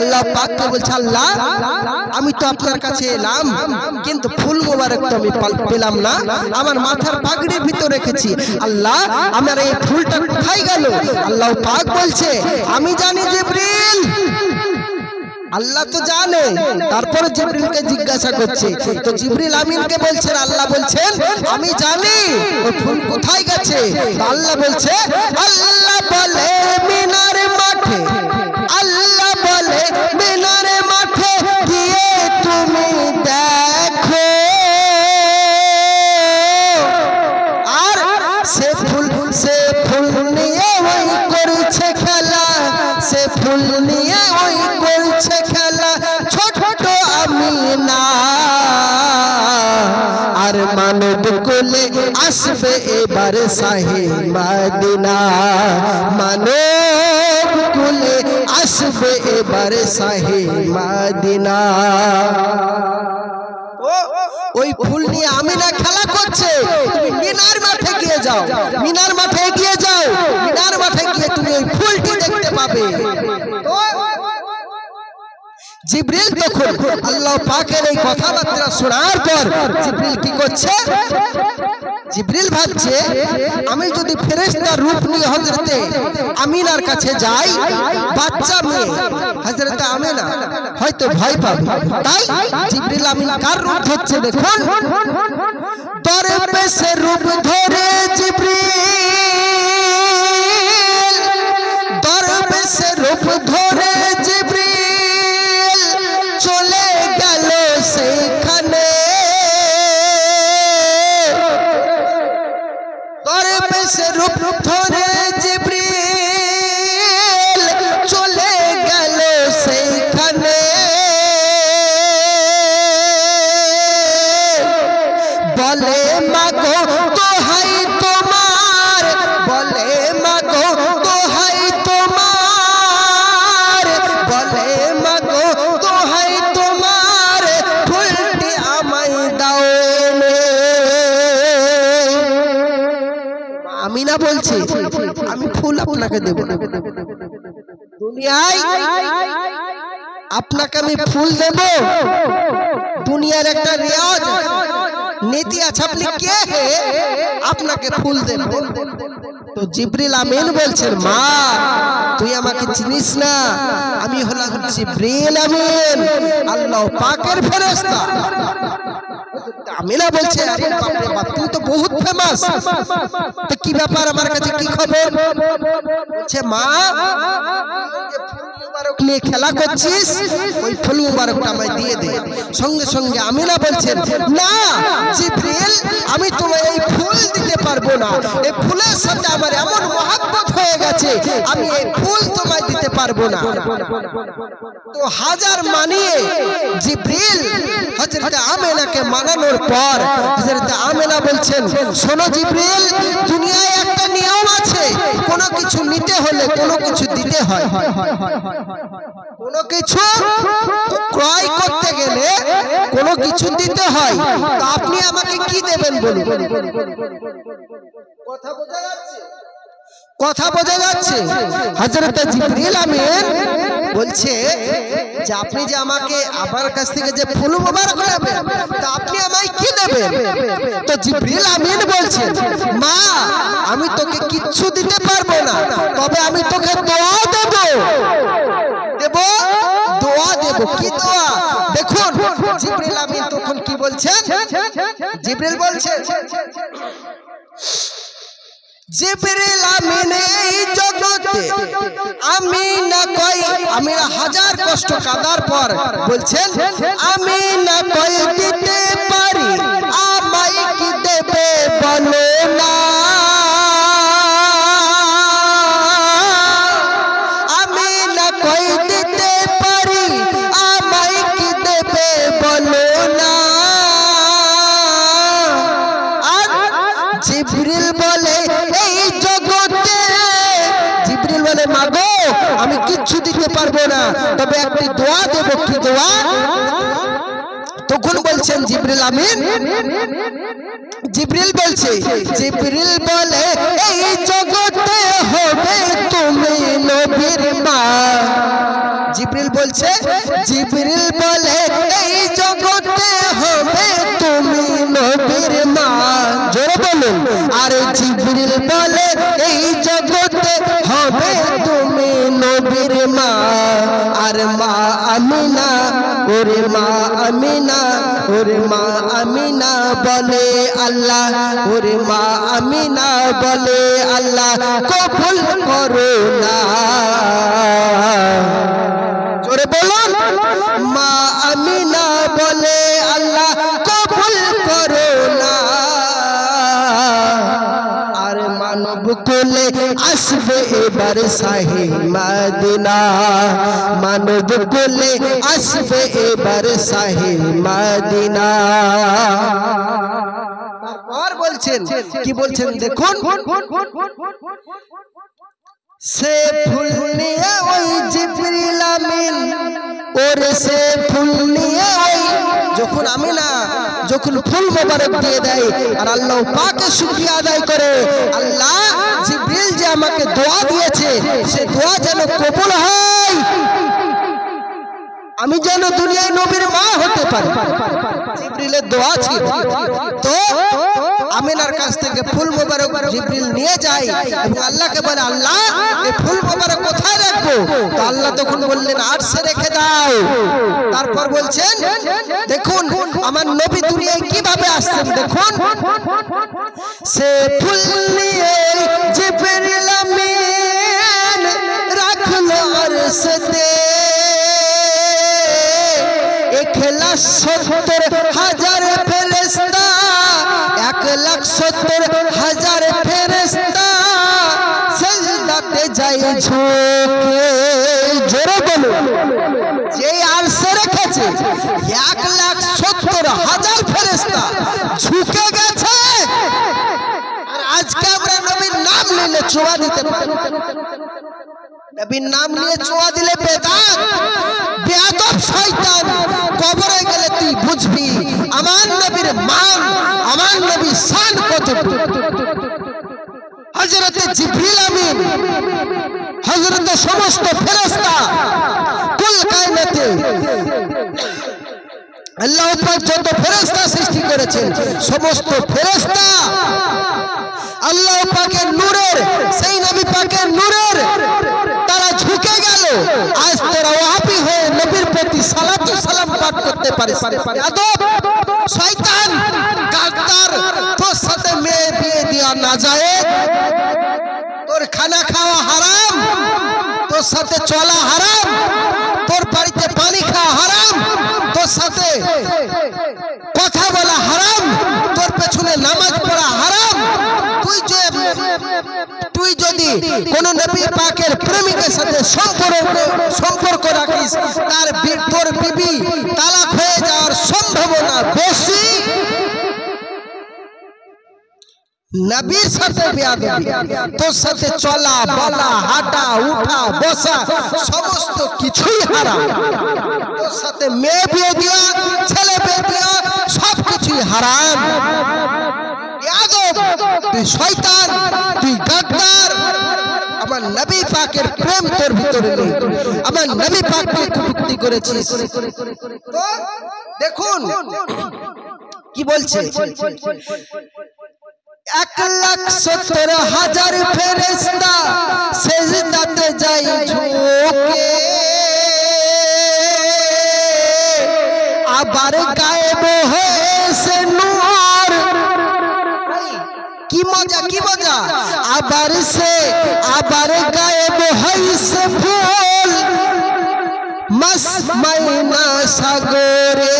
আল্লাহ পাককে বলছে আল্লাহ আমি তো আপনার কাছে এলাম কিন্তু ফুল মোবারক তো আমি পেলাম না, আমার মাথার পাগড়ির ভিতর রেখেছি, আল্লাহ আমার এই ফুলটা কোথায় গেল? আল্লাহ পাক বলছে আমি জানি জিবরিল। আল্লাহ তো জানে, তারপরে জিবরিলকে জিজ্ঞাসা করছে, তো জিবরিল আমিনকে বলছেন আল্লাহ বলছেন আমি জানি ওই ফুল কোথায় গেছে। আল্লাহ বলছে আল্লাহ বলে মিনার মাঠে, আল্লাহ বলে মিনার মাঠে গিয়ে তুমি দেখো, আর সে ফুল নিয়ে ওই করছে খেলা, সে ফুল নিয়ে ওই করছে খেলা ছোট আমিনা, আর মানব কোলে আসবে এবার শাহে মদিনা, মানব কোলে আসবে এবার শাহে মদিনা। ওই ফুল নিয়ে আমিনা খেলা করছে, তুমি মিনার মাঠে গিয়ে যাও, মিনার মাঠে গিয়ে যাও, মিনার মাঠে গিয়ে তুমি ওই ফুলটি দেখতে পাবে। জিবরিল তখন আল্লাহ পাকের এই কথাবার্তা শোনার পর জিবরিল কি করছে? জিবরিল ভাবছে আমি যদি ফেরেশতার রূপ নিয়ে হযরতে আমিনার কাছে যাই, বাচ্চা মেয়ে হযরতে আমিনা হয়তো ভয় পাবে, তাই জিবরিল আমিন কার রূপ ধরছে দেখুন, দরবে সে রূপ ধরে জিবরিল, দরবে সে রূপ ধরে জিবরিল চলে গেল সেখানে, দরবে সে রূপ ধরে জিবরিল চলে গেল সেখানে, বলে মাগো দোহাই তোমার, বলে মাগো দোহাই তোমার, বলে মাগো দোহাই তোমার ফুলটি আমায় দাও এনে। আমিনা বলছে আমি ফুল আপনাকে দেব না, দুনিয়ায় আপনাকে আমি ফুল দেব, দুনিয়ার একটা রেওয়াজ নীতি আছে, আপনি কে হে আপনাকে ফুল দেব? তো জিবরিল আমিন বলছেন মা তুই আমাকে চিনিস না, আমি হলাম জিবরিল আমিন, আল্লাহ পাকের ফেরেশতা। আমিনা বলছে আরে বাপ রে বাপ তুই তো বহুত ফেমাস, তো কি ব্যাপার আমার কাছে কি খবর? বলছে মা মুবারক নিয়ে খেলা করছিস, ওই ফুল মুবারকটা আমায় দিয়ে দে। সঙ্গে সঙ্গে আমিনা বলছেন না জিবরিল আমি তোমায় এই ফুল দিতে পারবো না, এই ফুলের সাথে আমার এমন মহব্বত হয়ে গেছে আমি এই ফুল তোমায় দিতে পারবো না। তো হাজার মানিয়ে জিবরিল হযরত আমিনাকে মানানোর পর হযরত আমিনা বলছেন শোনো জিবরিল, দুনিয়ায় একটা নিয়ম আছে, কোনো কিছু নিতে হলে কোনো কিছু দিতে হয়, কোনো কিছু ক্রয় করতে গেলে কোনো কিছু দিতে হয়, তো আপনি আমাকে কি দেবেন বলুন? কথা বোঝা যাচ্ছে? কথা বোঝা যাচ্ছে? হযরত জিবরিল আমিন বলছে যে আপনি যে আমাকে আমার কাছ থেকে যে ফুল মুবারক নেবেন তা আপনি আমায় কি দেবেন? তো জিবরিল আমিন বলছেন মা আমি তোকে কিচ্ছু দিতে পারবো না, তবে আমি তোকে দোয়া দেব, দেব দোয়া দেব। কি দোয়া? দেখুন জিবরিল আমিন তখন কি বলছেন, জিবরিল বলছেন জিবরিল আমিন এই জগতে আমি না কই, আমি হাজার কষ্ট কাঁদার পর বলছেন আমি না কই দিতে পারি, আমায় কি দেবে বলো না, আমি না কই দিতে পারি, আমায় কি দেবে বলো না। আর জিবরিল বলে এই জগতে, জিবরিল বলে মাগো আমি কিচ্ছু দিতে পারবো না, তবে একটি দোয়া দেব। কি দোয়া? তখন বলছেন জিবরিল আমিন, জিবরিল বলছে, জিবরিল বলে এই জগতে হবে তুমি নবীর মা। জিবরিল বলছে বলছে জিবরিল বলে এই জগতে হবে তুমি নবীর মা, জোরে বলুন। আর জিবরিল বলে এই জগতে হবে তুমি নবীর মা। আর মা আমিনা, ওরে মা আমিনা, ওরে মা আমিনা বলে আল্লাহ, ওরে মা আমিনা বলে আল্লাহ কবুল করো না। জোরে বলুন, মা আমিনা বলে আল্লাহ কবুল করো না। আর মানব কোলে আসবে এবার শাহী মদিনা, মানব কোলে আসবে এবার শাহী মদিনা। আর বলছেন কি বলছেন দেখুন, সে ফুল নিয়ে ওই জিবরিল আমিন, ওরে সে ফুল নিয়ে ওই যখন আমিনা যখন ফুল মোবারক দিয়ে দেয় আর আল্লাহ পাকের শুকরিয়া আদায় করে, আল্লাহ জিবরিল যে আমাকে দোয়া দিয়েছে সে দোয়া যেন কবুল হয়, আমি যেন দুনিয়ায় নবীর মা হতে পারি। জিবরিলের দোয়া ছিল। তো আমিনার কাছ থেকে ফুল মোবারক জিবরিল নিয়ে যায় এবং আল্লাহকে বলে আল্লাহ এই ফুল মোবারক কোথায় রাখবো? তো আল্লাহ তখন বললেন আরশে রেখে দাও। তারপর বলছেন দেখুন আমার নবী দুনিয়ায় কিভাবে আসছেন দেখুন, সে ফুল নিয়ে জিবরিল আমিন রাখলো আরশেতে, 1,70,000 ফেরেশতা, 1,70,000 ফেরেশতা সিজদাতে যায় ঝুঁকে। জোরে বলুন, যে আরশে রেখেছে 1,70,000 ফেরেশতা ঝুঁকে গেছে। আর আজকে আমরা নবীর নাম নিলে ছোঁয়া দিতে পারি, নবীর নাম নিয়ে ছোঁয়া দিলে বেদাত, বেয়াদব শয়তান। কবরে গেলে তুই বুঝবি আমার নবীর মান, আমার নবীর শান কতটুকু। হযরত জিবরিল আমিন, হযরত সমস্ত ফেরেশতা কুল কায়নাতে আল্লাহ পাক যত ফেরেশতা সৃষ্টি করেছেন সমস্ত ফেরেশতা আল্লাহ পাকের নূরের, সেই নবী পাকের নূরের তারা ঝুঁকে গেল। আজ তোরা ওয়াহাবি হয়ে নবীর প্রতি সালাতু সালাম পাঠ করতে পারিস? আদব শয়তান গাদ্দার, তোর সাথে মেয়ে বিয়ে দেওয়া না যায়, তোর খানা খাওয়া হারাম, তোর সাথে চলা হারাম, তোর বাড়িতে পানি খাওয়া হারাম, তোর সাথে কথা বলা হারাম, তোর পেছনে নামাজ পড়া হারাম। তুই যদি কোন নবী পাকের প্রেমিকের সাথে সম্পর্ক রাখিস তার তোর বিবি তালাক হয়ে যাওয়ার সম্ভাবনা বেশি। নবীর সাথে বেয়াদবি, তোর সাথে চলা বলা হাঁটা উঠা বসা সমস্ত কিছুই হারাম। তোর সাথে মেয়ে বিয়ে দেওয়া, ছেলে বিয়ে দেওয়া সব কিছুই হারাম। তুই শয়তান, তুই গাদ্দার। আমার নবী পাকের প্রেম তোর ভিতরে নেই, আমার নবী পাককে কটূক্তি করেছিস। তো দেখুন কি বলছে, 1,70,000 ফেরেশতা সিজদাতে যায় ঝুঁকে, আবার গায়েব হয়েছে নূর। কি মজা, কি মজা! আবার গায়েব হয়েছে ফুল মাসমাইনা সাগরে,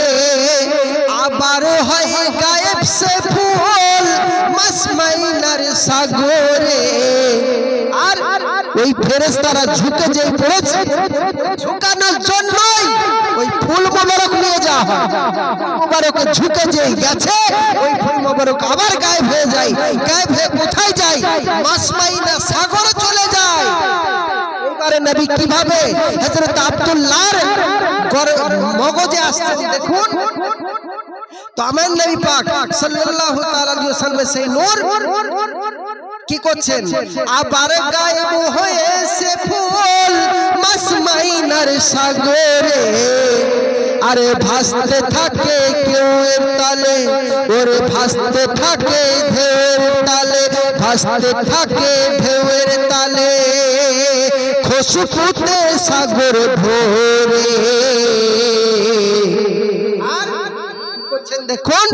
আবার হয় গায়েব সে ফুল মাসমাইনার সাগরে। আর ওই ফেরেশতারা ঝুঁকে যেই পড়েছে, ঝুঁকানোর জন্যই ওই ফুল মোবারক নিয়ে যাওয়া হয়। মোবারক ঝুঁকে যেই গেছে ওই ফুল মোবারক আবার গায়েব হয়ে যায়। গায়েব হয়ে কোথায় যায়? মাসমাইনা সাগরে চলে যায়। এবারে নবী কিভাবে হযরত আব্দুল্লাহর মগজে আসছে দেখুন। তো আমার নবী পাক সাল্লাল্লাহু তাআলা আলাইহি ওয়াসাল্লামের সেই নূর কি করছেন আবার গায়েব হয়েছে ফুল মাস মাইনার সাগরে আরে ভাসতে থাকে কেউয়ের তালে ওরে ভাসতে থাকে ঢেউয়ের তালে ভাসতে থাকে ঢেউয়ের তালে খুশবুতে সাগর ভরে দেখুন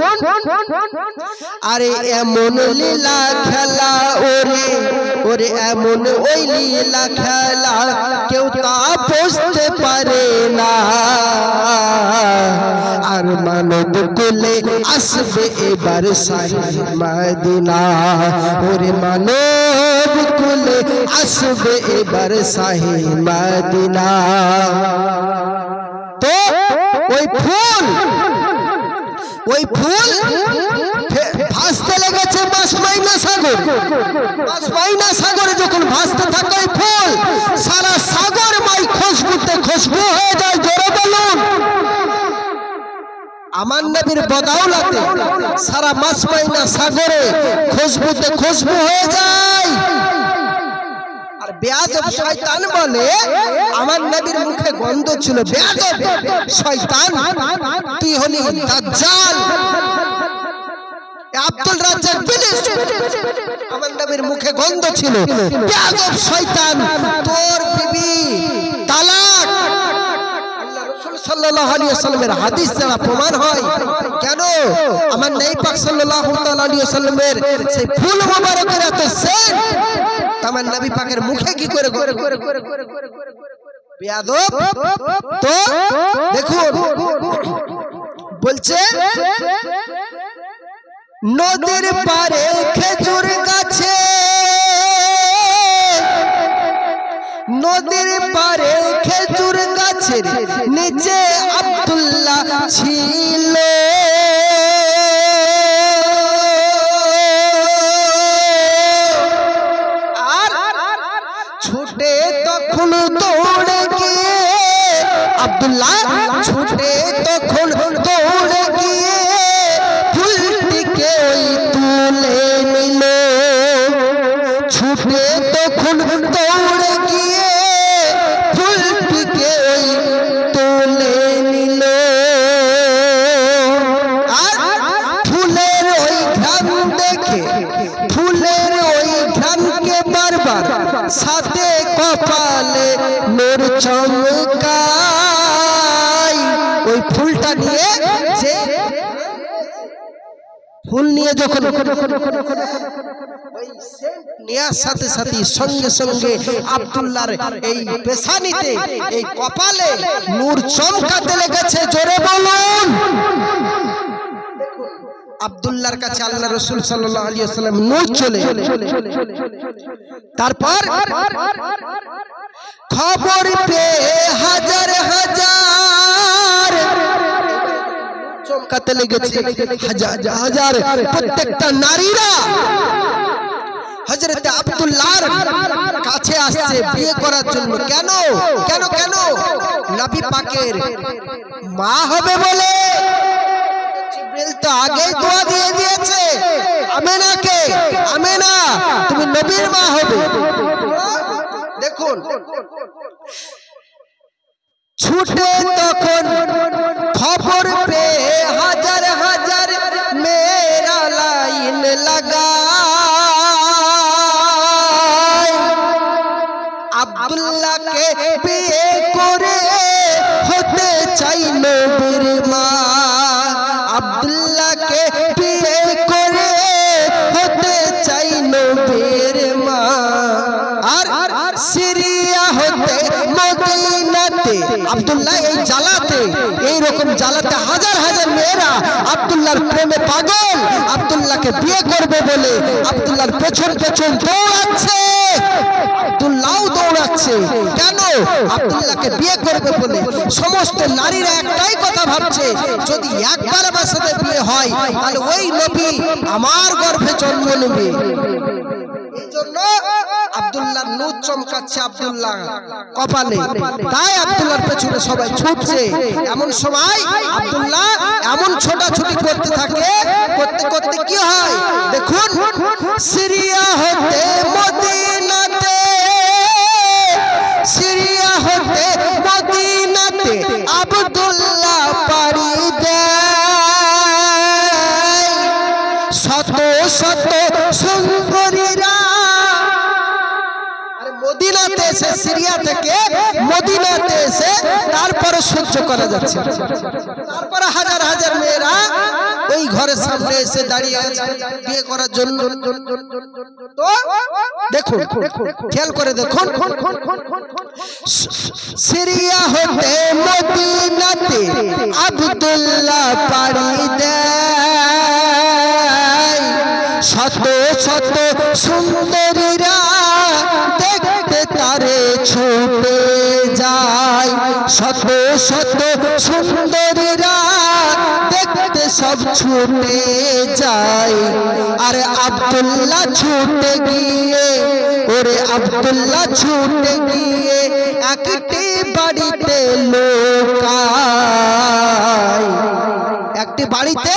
আরে এমন লীলা খেলা ওরে ওরে এমন ওই লীলা খেলা কেউ তা বুঝতে পারে না আর মানব কুলে আসবে এবার শাহী মদিনা ওরে মানব কুলে আসবে এবার শাহী মদিনা তো ওই ফুল ভাসতে লেগেছে বাঁশবাইনা সাগরে যখন ভাসতে থাকে ওই ফুল সারা সাগর মাই খুশবুতে খুশবু হয়ে যায় জোরে বলুন আমার নবীর বদাউলাতে সারা বাঁশবাইনা সাগরে খুশবুতে খুশবু হয়ে যায় আর বেয়াদব শয়তান বলে আমার নবীর মুখে গন্ধ ছিল বেয়াদব শয়তান তুই হলি দাজ্জাল আব্দুল রাজ্জাক বিলিস আমার নবীর মুখে গন্ধ ছিল বেয়াদব শয়তান তোর বিবি তালাক আল্লাহ রাসূল সাল্লাল্লাহু আলাইহি ওয়াসাল্লামের হাদিস দ্বারা প্রমাণ হয় কেন আমার নবী পাক সাল্লাল্লাহু তাআলা আলাইহি ওয়াসাল্লামের সেই ফুল মোবারকের এত সেন্ট আমার নবী পাকের মুখে কি করে বেয়াদব তো দেখুন বলছে নদীর পারে খেজুর গাছে নদীর পারে খেজুর গাছের নিচে আব্দুল্লাহ ছিল ছুটে তখন দৌড়ে গিয়ে আব্দুল্লাহ ছুটে তখন দৌড়ে গিয়ে ফুলটিকে ওই তুলে নিল ছুটে তখন দৌড়ে গিয়ে ফুলটিকে ওই তুলে নিল আর ফুলের ওই ঘ্রাণ দেখে ফুলের ওই ঘ্রাণকে বারবার সাথে কপালে নূর চমকায় ওই ফুলটা নিয়ে যে ফুল নিয়ে যখন নেয়ার সাথে সাথে সঙ্গে সঙ্গে আব্দুল্লাহর এই পেশানিতে এই কপালে নূর চমকাতে লেগেছে জোরে বলুন আব্দুল্লাহর কাছে আল্লাহ রাসূল সাল্লাল্লাহু আলাইহি ওয়াসাল্লাম নূর চলে তারপর খবর পেয়ে হাজার হাজার চমকাতে লেগেছে হাজার হাজার প্রত্যেকটা নারীরা হযরত আব্দুল্লাহর কাছে আসছে বিয়ে করার জন্য কেন কেন কেন নবী পাকের মা হবে বলে জিবরিল তো আগেই দোয়া দিয়ে দিয়েছে আমেনাকে আমেনা তুমি নবীর মা হবে দেখুন ছুটে তখন খবর পেয়ে হাজার হাজার মেয়েরা লাইন লাগায় আব্দুল্লাহকে বিয়ে করে হতে চাই নবীর মা আব্দুল্লাহকে বিয়ে করে হতে চাই নবীর মা আর সিরিয়া হতে মদিনাতে আব্দুল্লাহ এই জ্বালাতে এই রকম জ্বালাতে হাজার হাজার মেয়েরা আব্দুল্লাহর প্রেমে পাগল আব্দুল্লাহকে বিয়ে করবে বলে আব্দুল্লাহর পেছন পেছন দৌড়াচ্ছে আব্দুল্লাহও দৌড়াচ্ছে কেন আব্দুল্লাহকে বিয়ে করবে বলে সমস্ত নারীরা একটাই কথা ভাবছে যদি একবার আমার সাথে বিয়ে হয় তাহলে ওই নবী আমার গর্ভে জন্ম নেবে জন্য আব্দুল্লাহ নূর চমকাচ্ছে আব্দুল্লাহ কপালে, তাই আব্দুল্লাহর পেছনে সবাই ছুটছে। এমন সময় আব্দুল্লাহ এমন ছোটাছুটি করতে থাকে, করতে করতে কি হয় দেখুন, সিরিয়া হতে মদিনাতে, সিরিয়া হতে মদিনাতে আব্দুল্লাহ পাড়ি দেয়। শত শত সুন্দরীরা মদিনাতে এসে, সিরিয়া থেকে মদিনাতে এসে তারপরে সহ্য করা যাচ্ছে, তারপরে হাজার হাজার মেয়েরা ওই ঘরের সামনে এসে দাঁড়িয়ে আছে বিয়ে করার জন্য। তো দেখুন, খেয়াল করে দেখুন, সিরিয়া হতে মদিনাতে আব্দুল্লাহ পাড়ি দেয়। শত শত সুন্দরীরা দেখতে তারে ছুটে যায়, শত শত সুন্দরীরা দেখতে সব ছুটে যায়। আরে আব্দুল্লাহ ছুটে গিয়ে, ওরে আব্দুল্লাহ ছুটে গিয়ে একটি বাড়িতে লুকায়। একটি বাড়িতে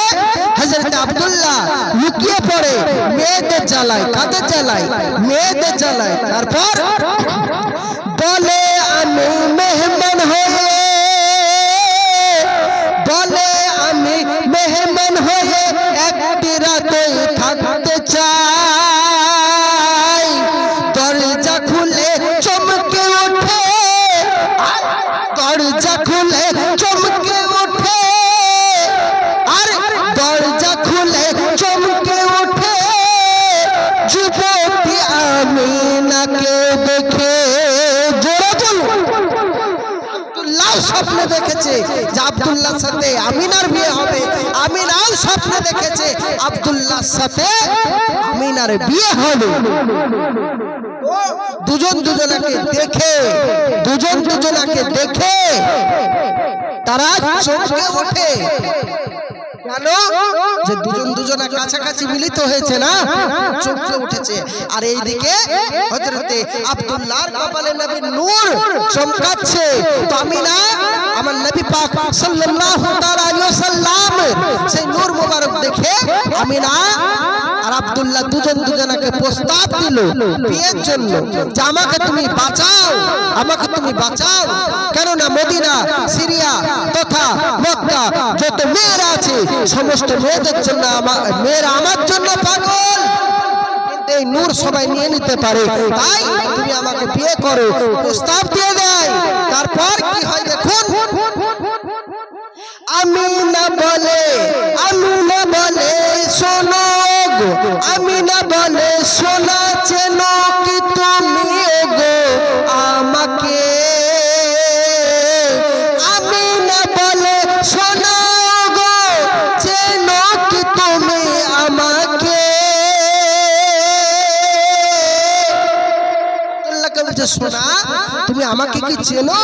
হযরত আব্দুল্লাহ লুকিয়ে পড়ে, মেয়েদের জ্বালায়, কাদের জ্বালায়, মেয়েদের জ্বালায়। তারপর বলে আমি মেহমান হয়ে, বলে আমি মেহমান হয়ে একটি রাতে থাকতে চাই। দরজা খুলে চমকে ওঠে, দরজা খুলে চমকে ওঠে, আরে দরজা খুলে চমকে ওঠে যুবতী আমিনাকে দেখে। জোরে বলুন, আব্দুল্লাহ স্বপ্নে দেখেছে যে আব্দুল্লাহর সাথে আমিনার বিয়ে হবে, আমিনাও স্বপ্নে দেখেছে আব্দুল্লাহর সাথে আমিনার বিয়ে হবে। দুজন দুজনাকে দেখে, দুজন দুজনাকে দেখে তারা চমকে ওঠে। কেন? যে দুজন দুজনা কাছাকাছি মিলিত হয়েছে না, চমকে উঠেছে। আর এইদিকে হযরতে আব্দুল্লাহর কপালে নবীর নূর চমকাচ্ছে। তো আমিনা আমার নবী পাক সাল্লাল্লাহু তাআলা আলাইহি ওয়াসাল্লাম সেই নূর মোবারক দেখে আমিনা আর আব্দুল্লাহ দুজন দুজনাকে প্রস্তাব দিল বিয়ের জন্য, যে আমাকে তুমি বাঁচাও, আমাকে তুমি বাঁচাও। কেননা মদিনা, সিরিয়া তথা মক্কা যত মেয়েরা আছে সমস্ত মেয়েদের জন্য, মেয়েরা আমার জন্য পাগল, কিন্তু এই নূর সবাই নিয়ে নিতে পারে, তাই তুমি আমাকে বিয়ে করো, প্রস্তাব দিয়ে দেয়। তারপর কি হয় দেখুন, আমিনা বলে, আমিনা বলে শোনো গো, আমিনা বলে শোনা চেনো কি তুমি গো আমাকে। আমিনা বলে শোনা গো চেনো কি তুমি আমাকে। আল্লাহকে বলছে শোনা তুমি আমাকে কি চেনো?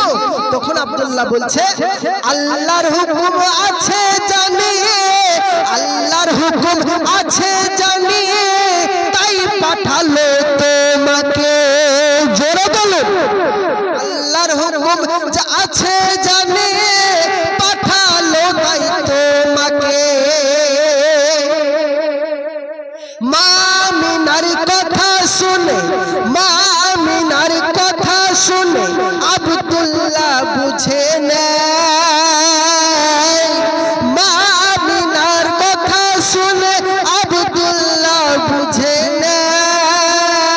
তখন আব্দুল্লাহ বলছে আল্লাহর হুকুম আছে জানি, আল্লাহর হুকুম আছে জানি তাই পাঠালো তোমাকে। জোরে বলো, আল্লাহর হুকুম আছে জানি পাঠালো তাই তোমাকে। মা আমিনার কথা শুনে, মা আমিনার কথা শুনে আব্দুল্লাহ বুঝে নেয়, মা আমিনার কথা শুনে আব্দুল্লাহ বুঝে নেয়।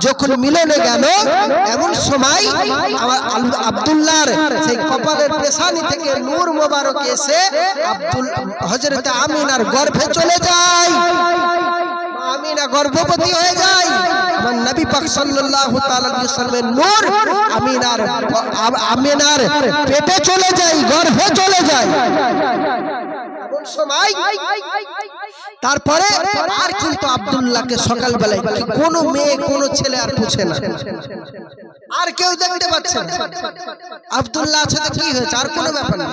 যখন মিলনে গেল এমন সময় আমার আব্দুল্লাহর সেই কপালের পেশানি থেকে নূর মোবারক এসে হযরত আমিনার গর্ভে চলে যায়। আমিনা গর্ভবতী হয়ে যায়। আমার নবী পাক সাল্লাল্লাহু তাআলা আলাইহি ওয়াসাল্লামের নূর আমিনার পেটে চলে যায়, গর্ভে চলে যায়। এমন সময় তারপরে আর কিন্তু আব্দুল্লাহকে সকালবেলায় কোনো মেয়ে কোনো ছেলে আর পুছে না, আর কেউ দেখতে পাচ্ছে না। আব্দুল্লাহ আছে তো কি হয়েছে, আর কোনো ব্যাপার না।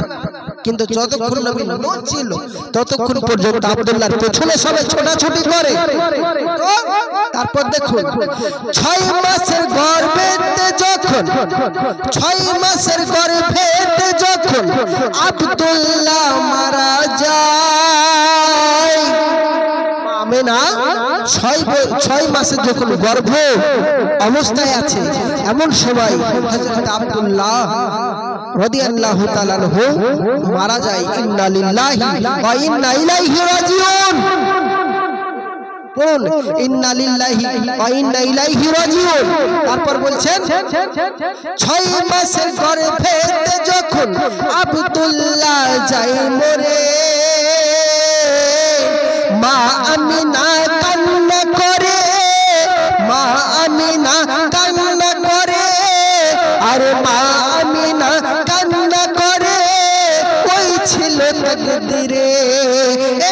কিন্তু যতক্ষণ নবী নূর ছিল ততক্ষণ পর্যন্ত আব্দুল্লাহর পেছনে সবাই ছোটাছুটি করে। তারপর দেখুন 6 মাসের গর্ভেতে যখন 6 মাসের গর্ভেতে যখন আব্দুল্লাহ মারা যায়, আমিনা 6 মাসে যখন গর্ভ অবস্থায় আছে এমন সময় হযরত আব্দুল্লাহ রাদিয়াল্লাহু তাআলা আনহু মারা যায়। ইন্না লিল্লাহি ওয়া ইন্না ইলাইহি রাজিউন। বলুন ইন্না লিল্লাহি ওয়া ইন্না ইলাইহি রাজিউন। তারপর বলছেন 6 মাসের গর্ভেতে যখন আব্দুল্লাহ যায় মরে, মা আমিনা কান্না করে, মা আমিনা কান্না করে, আর মা আমিনা কান্না করে। ওই ছিল তাকদীরে,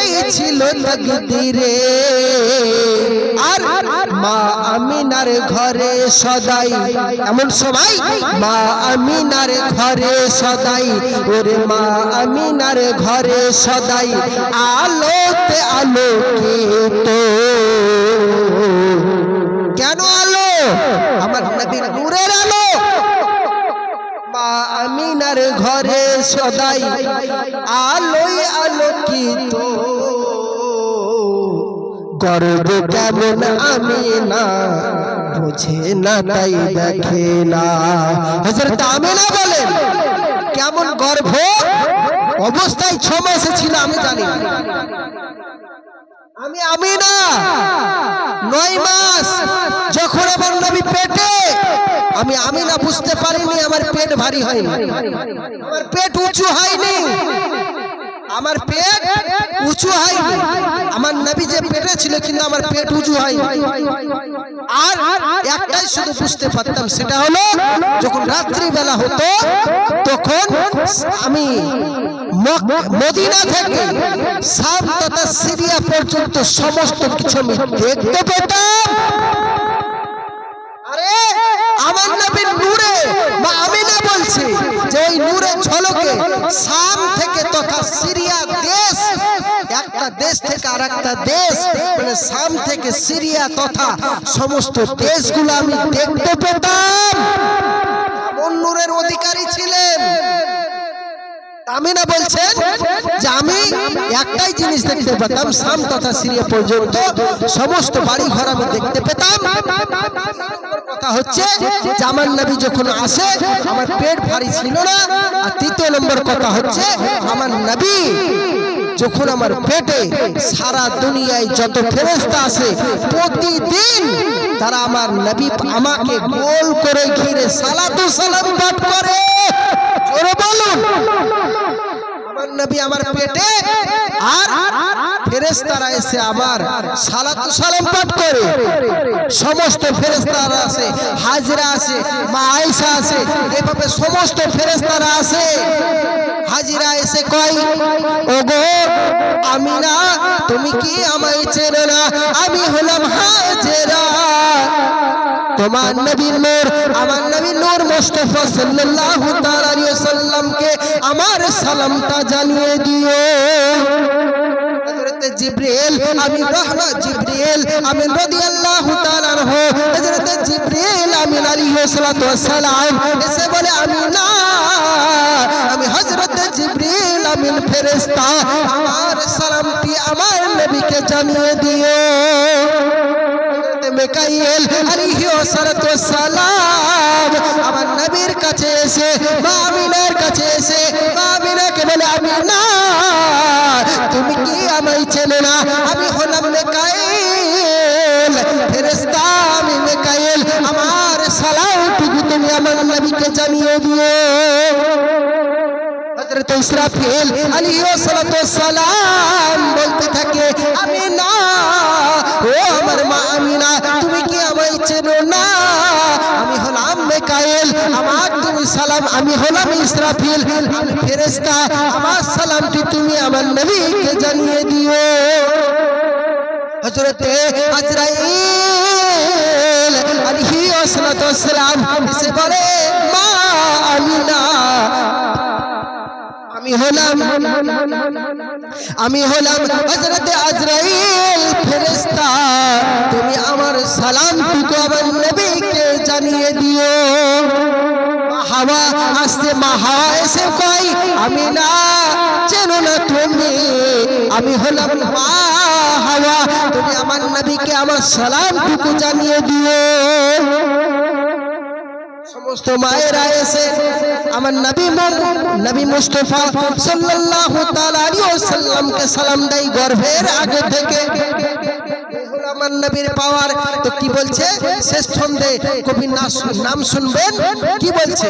এই ছিল তাকদীরে। আর মা আমিনার ঘরে সদাই এমন সময় মা আমিনার ঘরে সদাই, ওরে মা আমিনার ঘরে সদাই আলোতে আলোকিত। কেন আলো? আমার নবীর নূরের আলো। মা আমিনার ঘরে সদাই আলোয় আলোকিত। গর্ব কেমন আমিনা বুঝে না তাই দেখে না। হযরত আমিনা বলেন কেমন গর্ভ অবস্থায় 6 মাসে ছিল আমি জানি না। আমি আমিনা 9 মাস যখন আমার নবী পেটে, আমি আমিনা বুঝতে পারিনি আমার পেট ভারী হয়নি, আমার পেট উঁচু হয়নি, আমার পেট উঁচু হয়নি। আমার নবী যে পেটে ছিল কিন্তু আমার পেট উঁচু হয়নি। আর একটাই শুধু বুঝতে পারতাম, সেটা হলো যখন রাত্রি বেলা হতো তখন আমি মদিনা থেকে শাম তথা সিরিয়া পর্যন্ত সমস্ত কিছু আমি দেখতে পেতাম। আরে আমার নবীর নূরে মা আমিনা বলছে যে ওই নূরের ঝলকে শাম থেকে তথা সিরিয়া দেশ, একটা দেশ থেকে আরেকটা দেশ, মানে শাম থেকে সিরিয়া তথা সমস্ত দেশগুলো আমি দেখতে পেতাম। এমন নূরের অধিকারী ছিলেন। আমিনা বলছেন যে আমি একটাই জিনিস দেখতে পেতাম, শাম তথা সিরিয়া পর্যন্ত সমস্ত বাড়ি ঘর আমি দেখতে পেতাম। কথা হচ্ছে যে আমার নবী যখন আসে আমার পেট ভারী ছিল না। আর 3 নম্বর কথা হচ্ছে আমার নবী যখন আমার পেটে, সারা দুনিয়ায় যত ফেরেশতা আসে প্রতিদিন তারা আমার নবী আমাকে গোল করে ঘিরে সালাতু সালাম পাঠ করে। জোরে বলুন আমার নবী আমার পেটে, আর ফেরেশতারা এসে আমার সালাতু সালাম পাঠ করে। সমস্ত ফেরেশতারা আসে, হাজরা আসে, মা আয়েশা আসে, এভাবে সমস্ত ফেরেশতারা আসে। হাজিরা এসে কয়, ওগো আমিনা তুমি কি আমায় চেনো না? আমি হলাম হাজরা। তোমার নবীর নূর, আমার নবীর নূর মুস্তাফা সাল্লাল্লাহু তাআলা আলাইহি ওয়াসাল্লামকে আমার সালামটা জানিয়ে দিও। হযরত জিবরিল আমিন রহমত জিবরিল আমিন রাদিয়াল্লাহু তাআলা আনহু, হযরত জিবরিল আমিন আলাইহিস সালাতু ওয়াস সালাম এসে বলে, আমিনা আমি হযরত জিবরিল আমিন ফেরেশতা, আমার সালামটি আমার নবীকে জানিয়ে দিও। মিকাইল আলাইহিস সালাতু ওয়াস সালাম আমার নবীর কাছে এসে মা আমিনার কাছে এসে মা আমিনাকে বলে, আমিনা তুমি কি আমায় চেনো না? আমি হলাম মিকাইল ফেরেশতা, আমি মিকাইল জানিয়ে দিও। হযরত ইসরাফিল আলাইহিস সালাম বলতে থাকে, আমিনা, ও আমার মা আমিনা, তুমি কি আমায় চেনো না? আমি হলাম মিকাইল, আমার তুমি সালাম। আমি হলাম ইসরাফিল, আমি ফেরেশতা, আমার সালামটি তুমি আমার নবীকে জানিয়ে দিও। হযরত আজরাইল আলাইহিস সালাম এসে বলে, মা আমিনা, আমি হলাম হযরত আজরাইল ফেরেশতা, তুমি আমার সালামটুকু আমার নবীকে জানিয়ে দিও। হাওয়া আসতে, মা হাওয়া এসে কই, আমিনা, চেনো না তুমি? আমি হলাম মা হাওয়া, তুমি আমার নবীকে আমার সালামটুকু জানিয়ে দিও। সমস্ত মায়েরা এসে আমার নবী মুস্তাফা সাল্লাল্লাহু তাআলা আলাইহি ওয়াসাল্লামকে সালাম দেয় গর্ভের আগে থেকে। আমার নবীর পাওয়ার। তো কি বলছে শেষ ছন্দে কবি নাম শুনবেন, কি বলছে?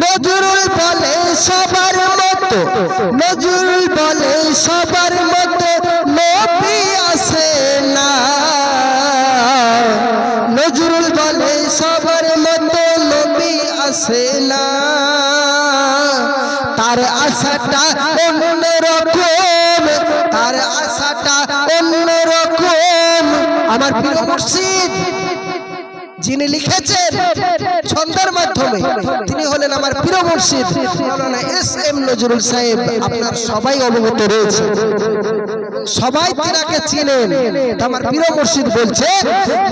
নজরুল বলে সবার মতো, নজরুল বলে সবার মতো নবী আসে না। নজরুল বলে সবার মতো নবী আসে না, তার আশাটা অন্যরকম, তার আশাটা অন্যরকম। আমার প্রিয় মুর্শিদ যিনি লিখেছেন ছন্দের মাধ্যমে, তিনি হলেন আমার প্রিয় মুর্শিদ মাওলানা এস.এম. নজরুল সাহেব। আপনার সবাই অবগত রয়েছে, সবাই তিনাকে চিনেন। আমার প্রিয় মুর্শিদ বলছে,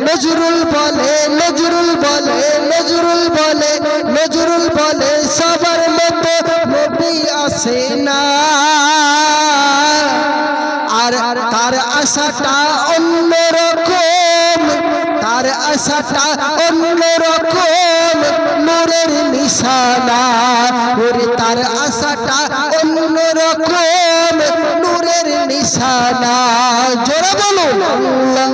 নজরুল বলে, নজরুল বলে, নজরুল বলে, নজরুল বলে সবার মতো নবী আসে না, আর তার আশাটা অন্যরকম, তার আশাটা অন্যরকম, নূরের নিশানা, ওরে তার আশাটা অন্যরকম, নূরের নিশানা। জোরে বলুন আল্লাহ।